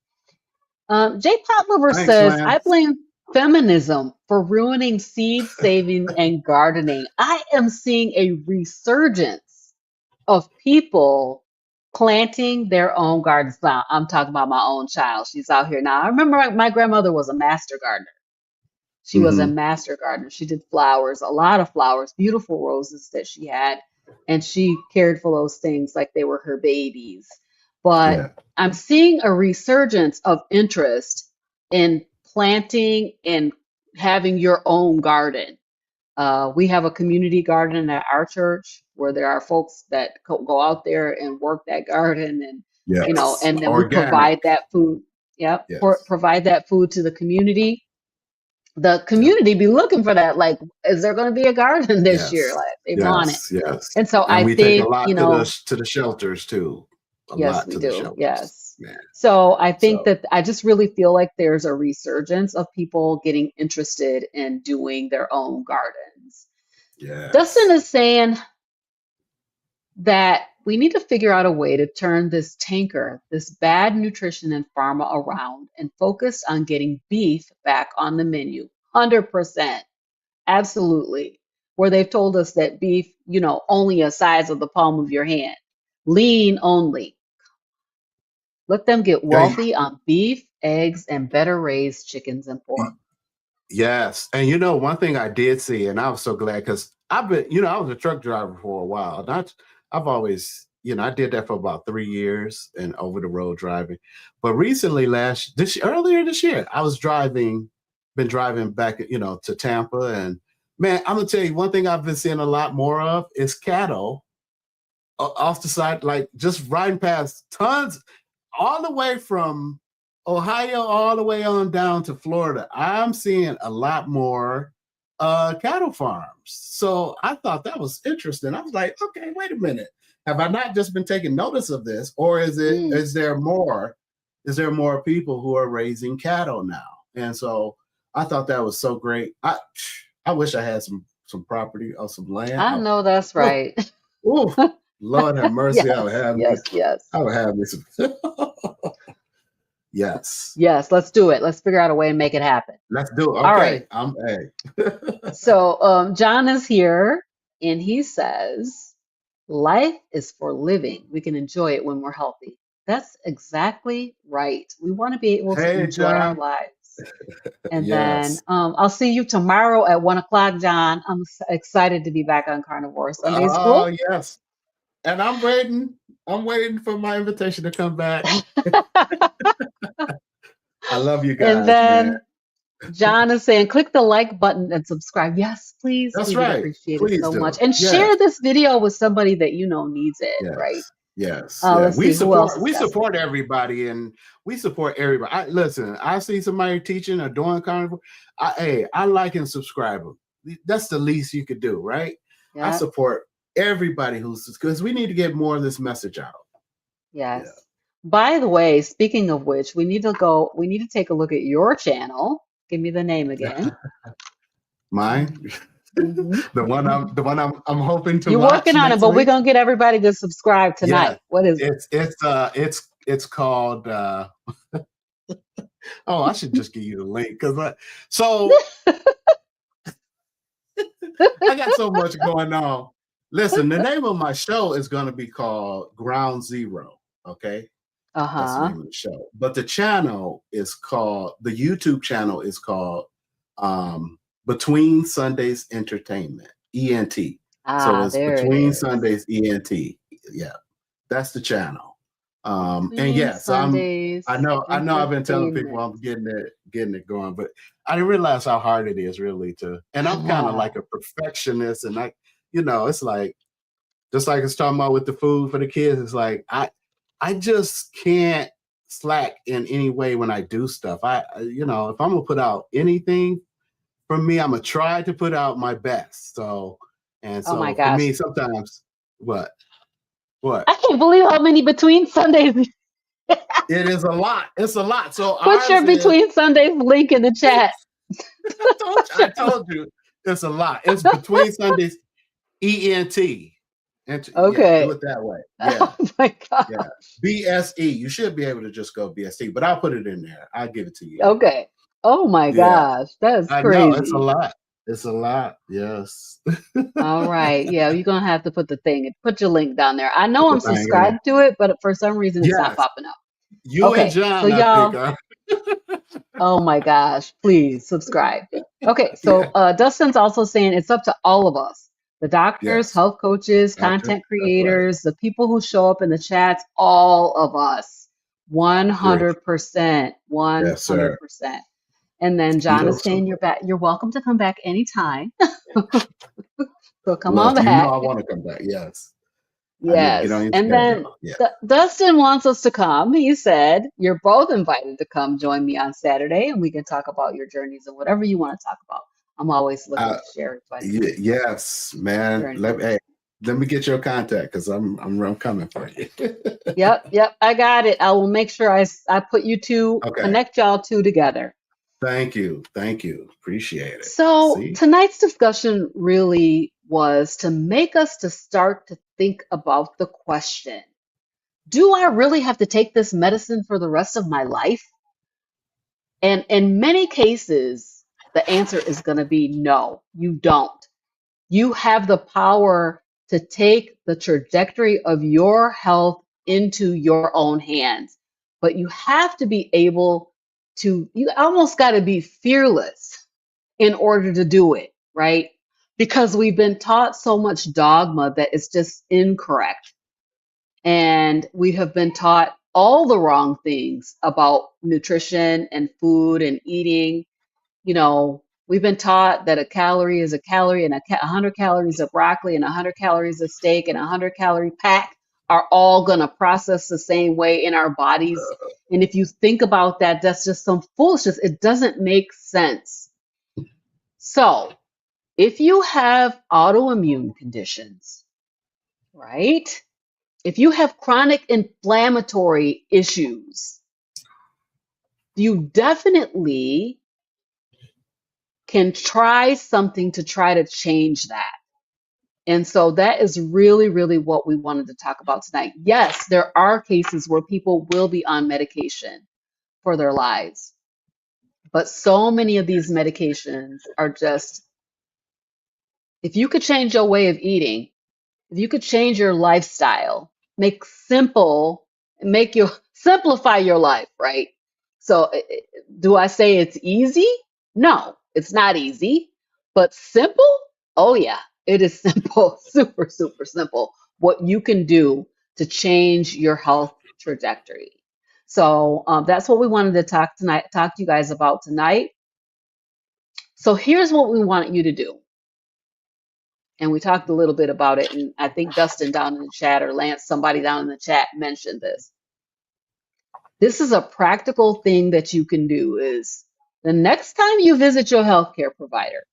J. Potliver says, Lance. I blame feminism for ruining seed saving and gardening. I am seeing a resurgence of people planting their own gardens. Now, I'm talking about my own child. She's out here now. I remember my grandmother was a master gardener. She was a master gardener. She did flowers, a lot of flowers, beautiful roses that she had. And she cared for those things like they were her babies. But I'm seeing a resurgence of interest in planting and having your own garden. We have a community garden at our church where there are folks that go out there and work that garden, and and then we provide that food. Provide that food to the community. The community be looking for that. Like, is there going to be a garden this year? Like, they want it. Yes. And so I we think take a lot to the shelters too. Yes, we do. Yes. So I think that I just really feel like there's a resurgence of people getting interested in doing their own gardens. Yes. Dustin is saying that we need to figure out a way to turn this tanker, this bad nutrition and pharma around, and focus on getting beef back on the menu. 100%. Absolutely. Where they've told us that beef, only a size of the palm of your hand. Lean only. Let them get wealthy on beef, eggs, and better raised chickens and pork. Yes. And one thing I did see, and I was so glad, because I've been, I was a truck driver for a while. And I've always, I did that for about 3 years and over the road driving. But recently, earlier this year, I was been driving back, to Tampa. And man, I'm going to tell you, one thing I've been seeing a lot more of is cattle off the side, like just riding past tons, all the way from Ohio all the way on down to Florida. I'm seeing a lot more cattle farms. So I thought that was interesting. I was like, okay, wait a minute. Have I not just been taking notice of this, or is there more people who are raising cattle now? And so I thought that was so great. I wish I had some property or some land. I know that's right. Ooh, Lord have mercy. Yes, I would have I would have me some. Yes. Yes, let's do it. Let's figure out a way and make it happen. Let's do it. Okay. All right. I'm A. So John is here, and he says, life is for living. We can enjoy it when we're healthy. That's exactly right. We want to be able to enjoy our lives. And then I'll see you tomorrow at 1:00, John. I'm excited to be back on Carnivore Sunday School. Oh, yes. And I'm waiting for my invitation to come back. I love you guys. And then, man. John is saying, click the like button and subscribe. Yes, please. That's We would right. appreciate it Please so much. do. And Yes. share this video with somebody that you know needs it, right? Yes. Yes. Yeah. Let's see who else is We guessing. support everybody, and we support everybody. Listen, I see somebody teaching or doing carnivore. I like and subscribe them. That's the least you could do, right? I Yeah. support everybody because we need to get more of this message out. Yes. Yeah. By the way, speaking of which, we need to take a look at your channel. Give me the name again. Mine, Mhm. the one I'm hoping to You're launch working on it, next but we're week. gonna get everybody to subscribe tonight. Yeah, What is it? it's called. Oh, I should just give you the link because I got so much going on. Listen, the name of my show is going to be called Ground Zero. Okay. That's the name of the show. But the YouTube channel is called Between Sundays Entertainment, ENT. So it's Between Sundays ENT. Yeah, that's the channel. And yes, I know I've been telling people I'm getting it going, but I didn't realize how hard it is really and I'm kind of like a perfectionist, and it's like, just like it's talking about with the food for the kids, it's like I just can't slack in any way when I do stuff. If I'm gonna put out anything from me, I'm gonna try to put out my best. So my for gosh. me, sometimes what? I can't believe how many Between Sundays. It is a lot. It's a lot. So put your Between Sundays link in the chat. I told you it's a lot. It's Between Sundays ENT. Okay. Yeah, do it that way. Yeah. Oh my god. Yeah. BSE. You should be able to just go BSE, but I'll put it in there. I'll give it to you. Okay. Oh my gosh. That's crazy. I know, it's a lot. It's a lot. Yes. All right. Yeah, you're gonna have to put your link down there. I know I'm subscribed to it, but for some reason it's not popping up. You and John, so y'all, oh my gosh, please subscribe. Okay, so Dustin's also saying it's up to all of us. The doctors, health coaches, content creators, the people who show up in the chats, all of us. 100%. 100%. And then John is saying you're back. You're welcome to come back anytime. So come on back. You know I want to come back. Yes. Yes. And then Dustin wants us to come. He said, you're both invited to come join me on Saturday, and we can talk about your journeys and whatever you want to talk about. I'm always looking to share it. Yes, man. Let me get your contact because I'm coming for you. Yep. I got it. I will make sure I put you two, connect y'all two together. Thank you. Appreciate it. So tonight's discussion really was to make us to start to think about the question, do I really have to take this medicine for the rest of my life? And in many cases, the answer is going to be no, you don't. You have the power to take the trajectory of your health into your own hands, but you have to be able to, you almost got to be fearless in order to do it, right? Because we've been taught so much dogma that it's just incorrect. And we have been taught all the wrong things about nutrition and food and eating. We've been taught that a calorie is a calorie, and 100 calories of broccoli and 100 calories of steak and 100 calorie pack are all going to process the same way in our bodies. And if you think about that, that's just some foolishness. It doesn't make sense. So if you have autoimmune conditions, right? If you have chronic inflammatory issues, you definitely can try something to try to change that. And so that is really, really what we wanted to talk about tonight. Yes, there are cases where people will be on medication for their lives, but so many of these medications are just, if you could change your way of eating, if you could change your lifestyle, simplify your life, right? So do I say it's easy? No, it's not easy, but simple? Oh yeah, it is simple, super, super simple, what you can do to change your health trajectory. So that's what we wanted to talk to you guys about tonight. So here's what we want you to do. And we talked a little bit about it. And I think Dustin down in the chat or Lance, somebody down in the chat mentioned this. This is a practical thing that you can do is the next time you visit your healthcare provider,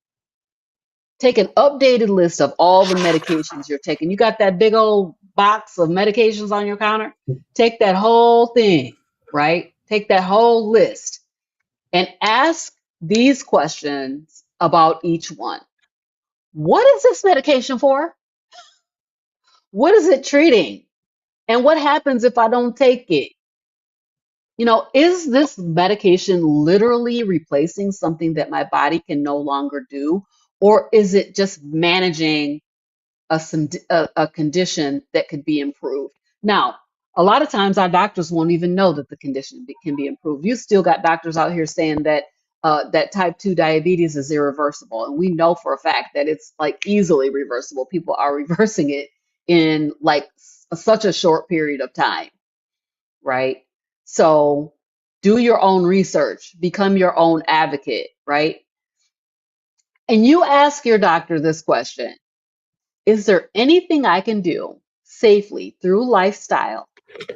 take an updated list of all the medications you're taking. You got that big old box of medications on your counter? Take that whole thing, right? Take that whole list and ask these questions about each one. What is this medication for? What is it treating? And what happens if I don't take it? You know, is this medication literally replacing something that my body can no longer do? Or is it just managing a condition that could be improved? Now, a lot of times our doctors won't even know that the condition can be improved. You still got doctors out here saying that that type 2 diabetes is irreversible. And we know for a fact that it's like easily reversible. People are reversing it in like such a short period of time, right? So do your own research, become your own advocate, right? And you ask your doctor this question: is there anything I can do safely through lifestyle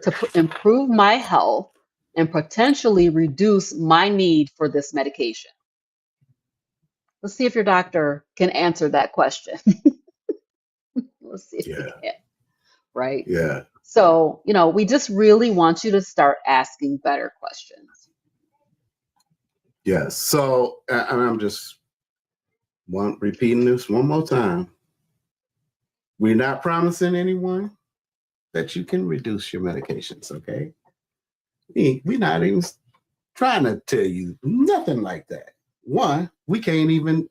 to improve my health and potentially reduce my need for this medication? Let's see if your doctor can answer that question. Let's see if they can, right? Yeah. So, you know, we just really want you to start asking better questions. Yes. So, and I'm just repeating this one more time. We're not promising anyone that you can reduce your medications, okay? We're not even trying to tell you nothing like that. One, we can't even,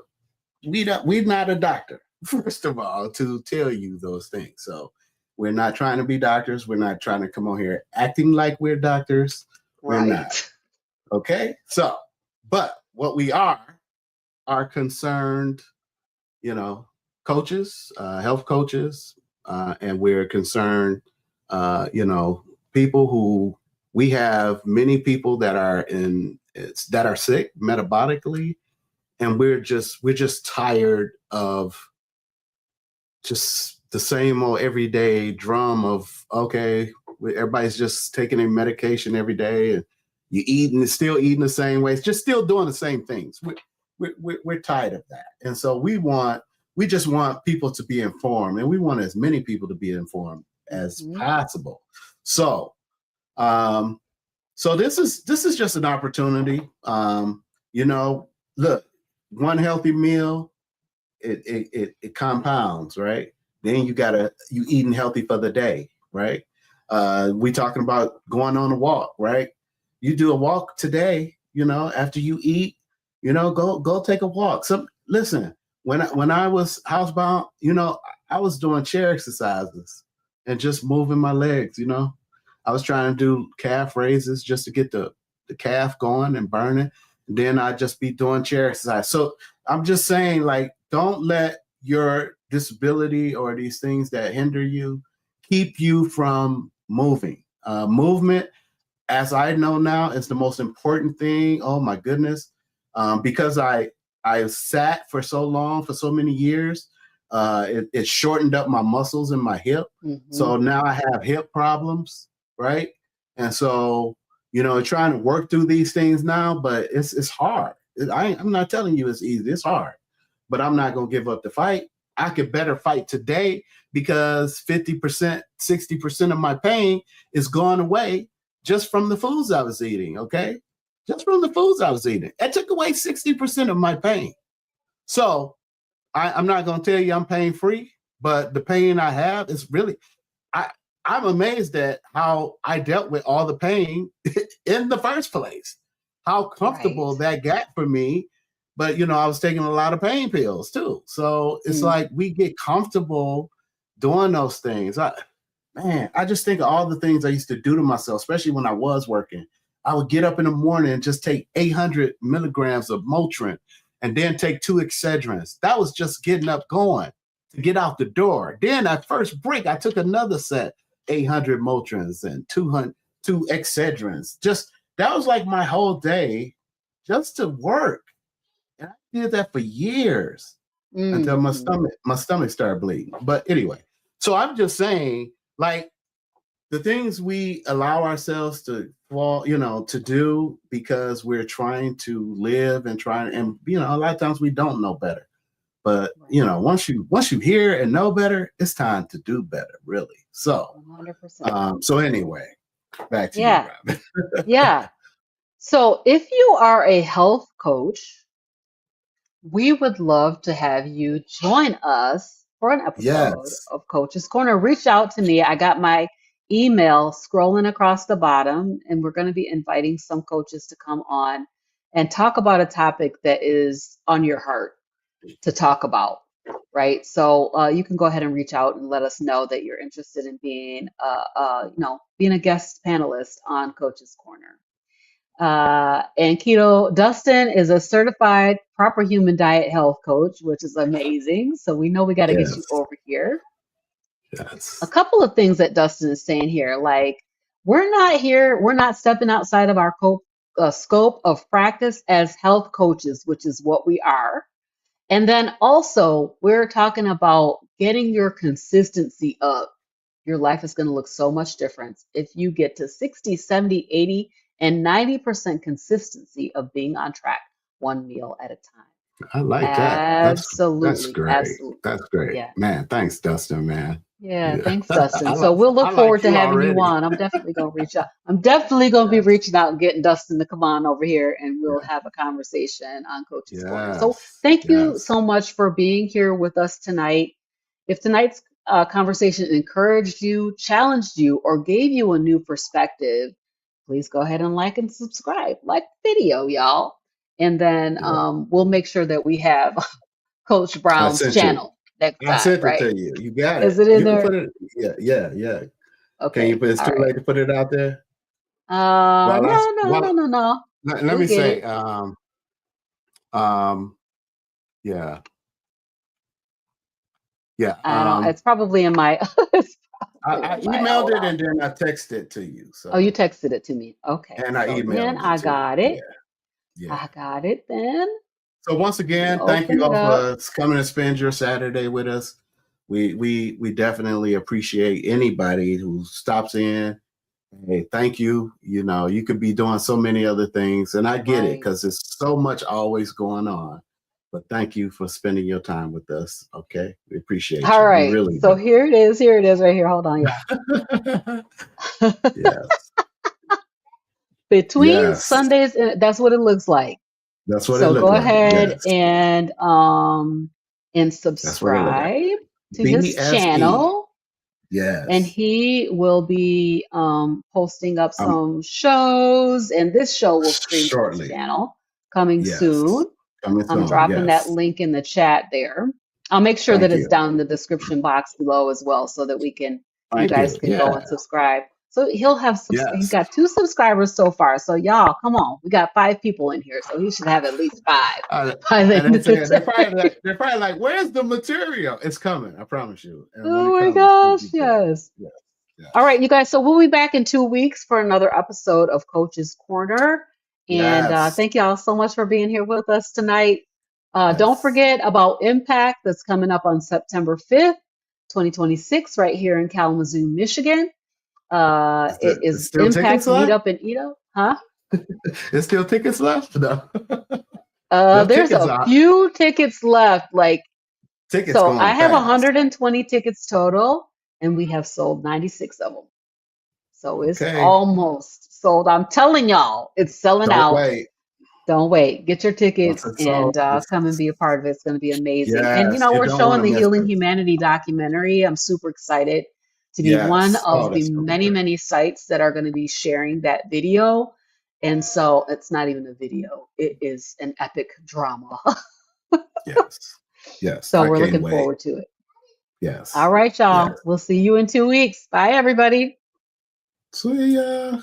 we're not a doctor, first of all, to tell you those things. So we're not trying to be doctors. We're not trying to come on here acting like we're doctors. We're not. Okay? So, but what we are concerned, you know, coaches, health coaches, and we're concerned, you know, people who we have many people that are sick metabolically, and we're just tired of just the same old everyday drum of, okay, everybody's just taking a medication every day, and still eating the same way. It's just still doing the same things. We're tired of that. And so we just want people to be informed, and we want as many people to be informed as possible. So, so this is just an opportunity. You know, look, one healthy meal, it compounds, right? Then you eating healthy for the day, right? We talking about going on a walk, right? You do a walk today, you know, after you eat, you know, go take a walk. Listen, when I was housebound, you know, I was doing chair exercises and just moving my legs, you know. I was trying to do calf raises just to get the calf going and burning. And then I'd just be doing chair exercise. So I'm just saying, like, don't let your disability or these things that hinder you keep you from moving. Movement, as I know now, is the most important thing. Oh my goodness. Because I sat for so long, for so many years, it shortened up my muscles in my hip. So now I have hip problems, right? And so, you know, trying to work through these things now, but it's hard. I'm not telling you it's easy. It's hard, but I'm not going to give up the fight. I could better fight today because 50%, 60% of my pain is gone away just from the foods I was eating, okay? Just from the foods I was eating. It took away 60% of my pain. So I'm not going to tell you I'm pain-free, but the pain I have is really, I'm amazed at how I dealt with all the pain in the first place, how comfortable that got for me. But, you know, I was taking a lot of pain pills too. So it's like we get comfortable doing those things. I just think of all the things I used to do to myself, especially when I was working. I would get up in the morning and just take 800 milligrams of Motrin and then take 2 Excedrins. That was just getting up going to get out the door. Then at first break, I took another set, 800 Motrins and 2 Excedrins. Just, that was like my whole day just to work. And I did that for years until my Mm-hmm. stomach started bleeding. But anyway, so I'm just saying, like, the things we allow ourselves to fall, to do because we're trying to live and a lot of times we don't know better. But Right. once you hear and know better, it's time to do better, really. So 100%. so anyway, back to you, Yeah. Robyn. Yeah. So if you are a health coach, we would love to have you join us for an episode Yes. of Coach's Corner. Reach out to me. I got my email scrolling across the bottom, and we're going to be inviting some coaches to come on and talk about a topic that is on your heart to talk about, right? So you can go ahead and reach out and let us know that you're interested in being, being a guest panelist on Coach's Corner. And Keto Dustin is a certified proper human diet health coach, which is amazing. So we know we got to get you Yes. over here. A Yes. couple of things that Dustin is saying here, like we're not stepping outside of our scope of practice as health coaches, which is what we are. And then also, we're talking about getting your consistency up. Your life is going to look so much different if you get to 60, 70, 80, and 90% consistency of being on track, one meal at a time. I like that. That's Absolutely. great. Absolutely. That's great. Yeah. Man, thanks, Dustin, man. Yeah. Yeah. Thanks, Dustin. So we'll I look like forward to you having you already. on. I'm definitely going to reach out. I'm definitely going to be Yes. reaching out and getting Dustin to come on over here and we'll Yeah. have a conversation on Coach's Corner. So Yes. thank you Yes. so much for being here with us tonight. If tonight's conversation encouraged you, challenged you, or gave you a new perspective, please go ahead and like and subscribe. Like the video, y'all. And then Yeah. we'll make sure that we have Coach I Brown's sent you. channel next I time, sent it right? to you. You got Is it. it in You can there? put it. Yeah. Yeah. Yeah. Can you Okay. put? It's All too right. late to put it out there. No, Well, that's no, no, well. no, no. Let We'll me get say. it. Um. Yeah. Yeah. I don't. It's probably in my. It's probably I in my. emailed Hold it on. and then I texted it to you. Oh, you So texted it to me. Okay. and I So then emailed it I to you. got it. Yeah. Yeah. I got it. Then So once let me again, thank open you it all up. for coming and spend your Saturday with us. We definitely appreciate anybody who stops in. Hey, thank you. You could be doing so many other things, and I get it Right. because there's so much always going on. But thank you for spending your time with us. Okay, we appreciate All you. We right. really So here it is. Here it is right here. Hold on, do. y'all. Yes, Between yes, Sundays, that's what it looks like. that's what it So looked go like. ahead Yes, and that's what it looked like. subscribe to his BSE. channel. And Yes. he will be posting up Um. some shows, and this show will stream to his Shortly. channel coming Yes. soon. Coming I'm soon. dropping that Yes. link in the chat there. I'll make sure that Thank it's you. down in the description box below as well, so that you Thank guys you. can go Yeah. and subscribe. So he's Yes. got 2 subscribers so far. So y'all, come on, we got 5 people in here, so he should have at least five by the And end they of the say day. they're probably like, "Where's the material?" It's coming. I promise you. And when it Oh my comes, it's gonna gosh, be good. yes. Yes. All Yes. right, you guys. So we'll be back in 2 weeks for another episode of Coach's Corner. And Yes. thank y'all so much for being here with us tonight. Don't Yes. forget about Impact that's coming up on September 5th, 2026, right here in Kalamazoo, Michigan. It There's is still tickets Impact left? Meetup and Eat Up. Huh? There's still tickets left? No. Those There's tickets a are few tickets left. tickets So I going have fast. 120 tickets total, and we have sold 96 of them. So it's Okay. almost sold. I'm telling y'all, it's selling Don't out. wait. Don't wait. Get your Once tickets it's and sold, come and be a part of it. It's going to be amazing. And yes, you we're don't want showing to the miss Healing this. Humanity documentary. I'm super excited to be one Yes. Oh, of the that's gonna be many, great. many sites that are going to be sharing that video. And so it's not even a video, it is an epic drama. Yes. Yes. So I we're can't looking wait. forward to it. All Yes. right, y'all. Yes. We'll see you in 2 weeks. Bye, everybody. See ya.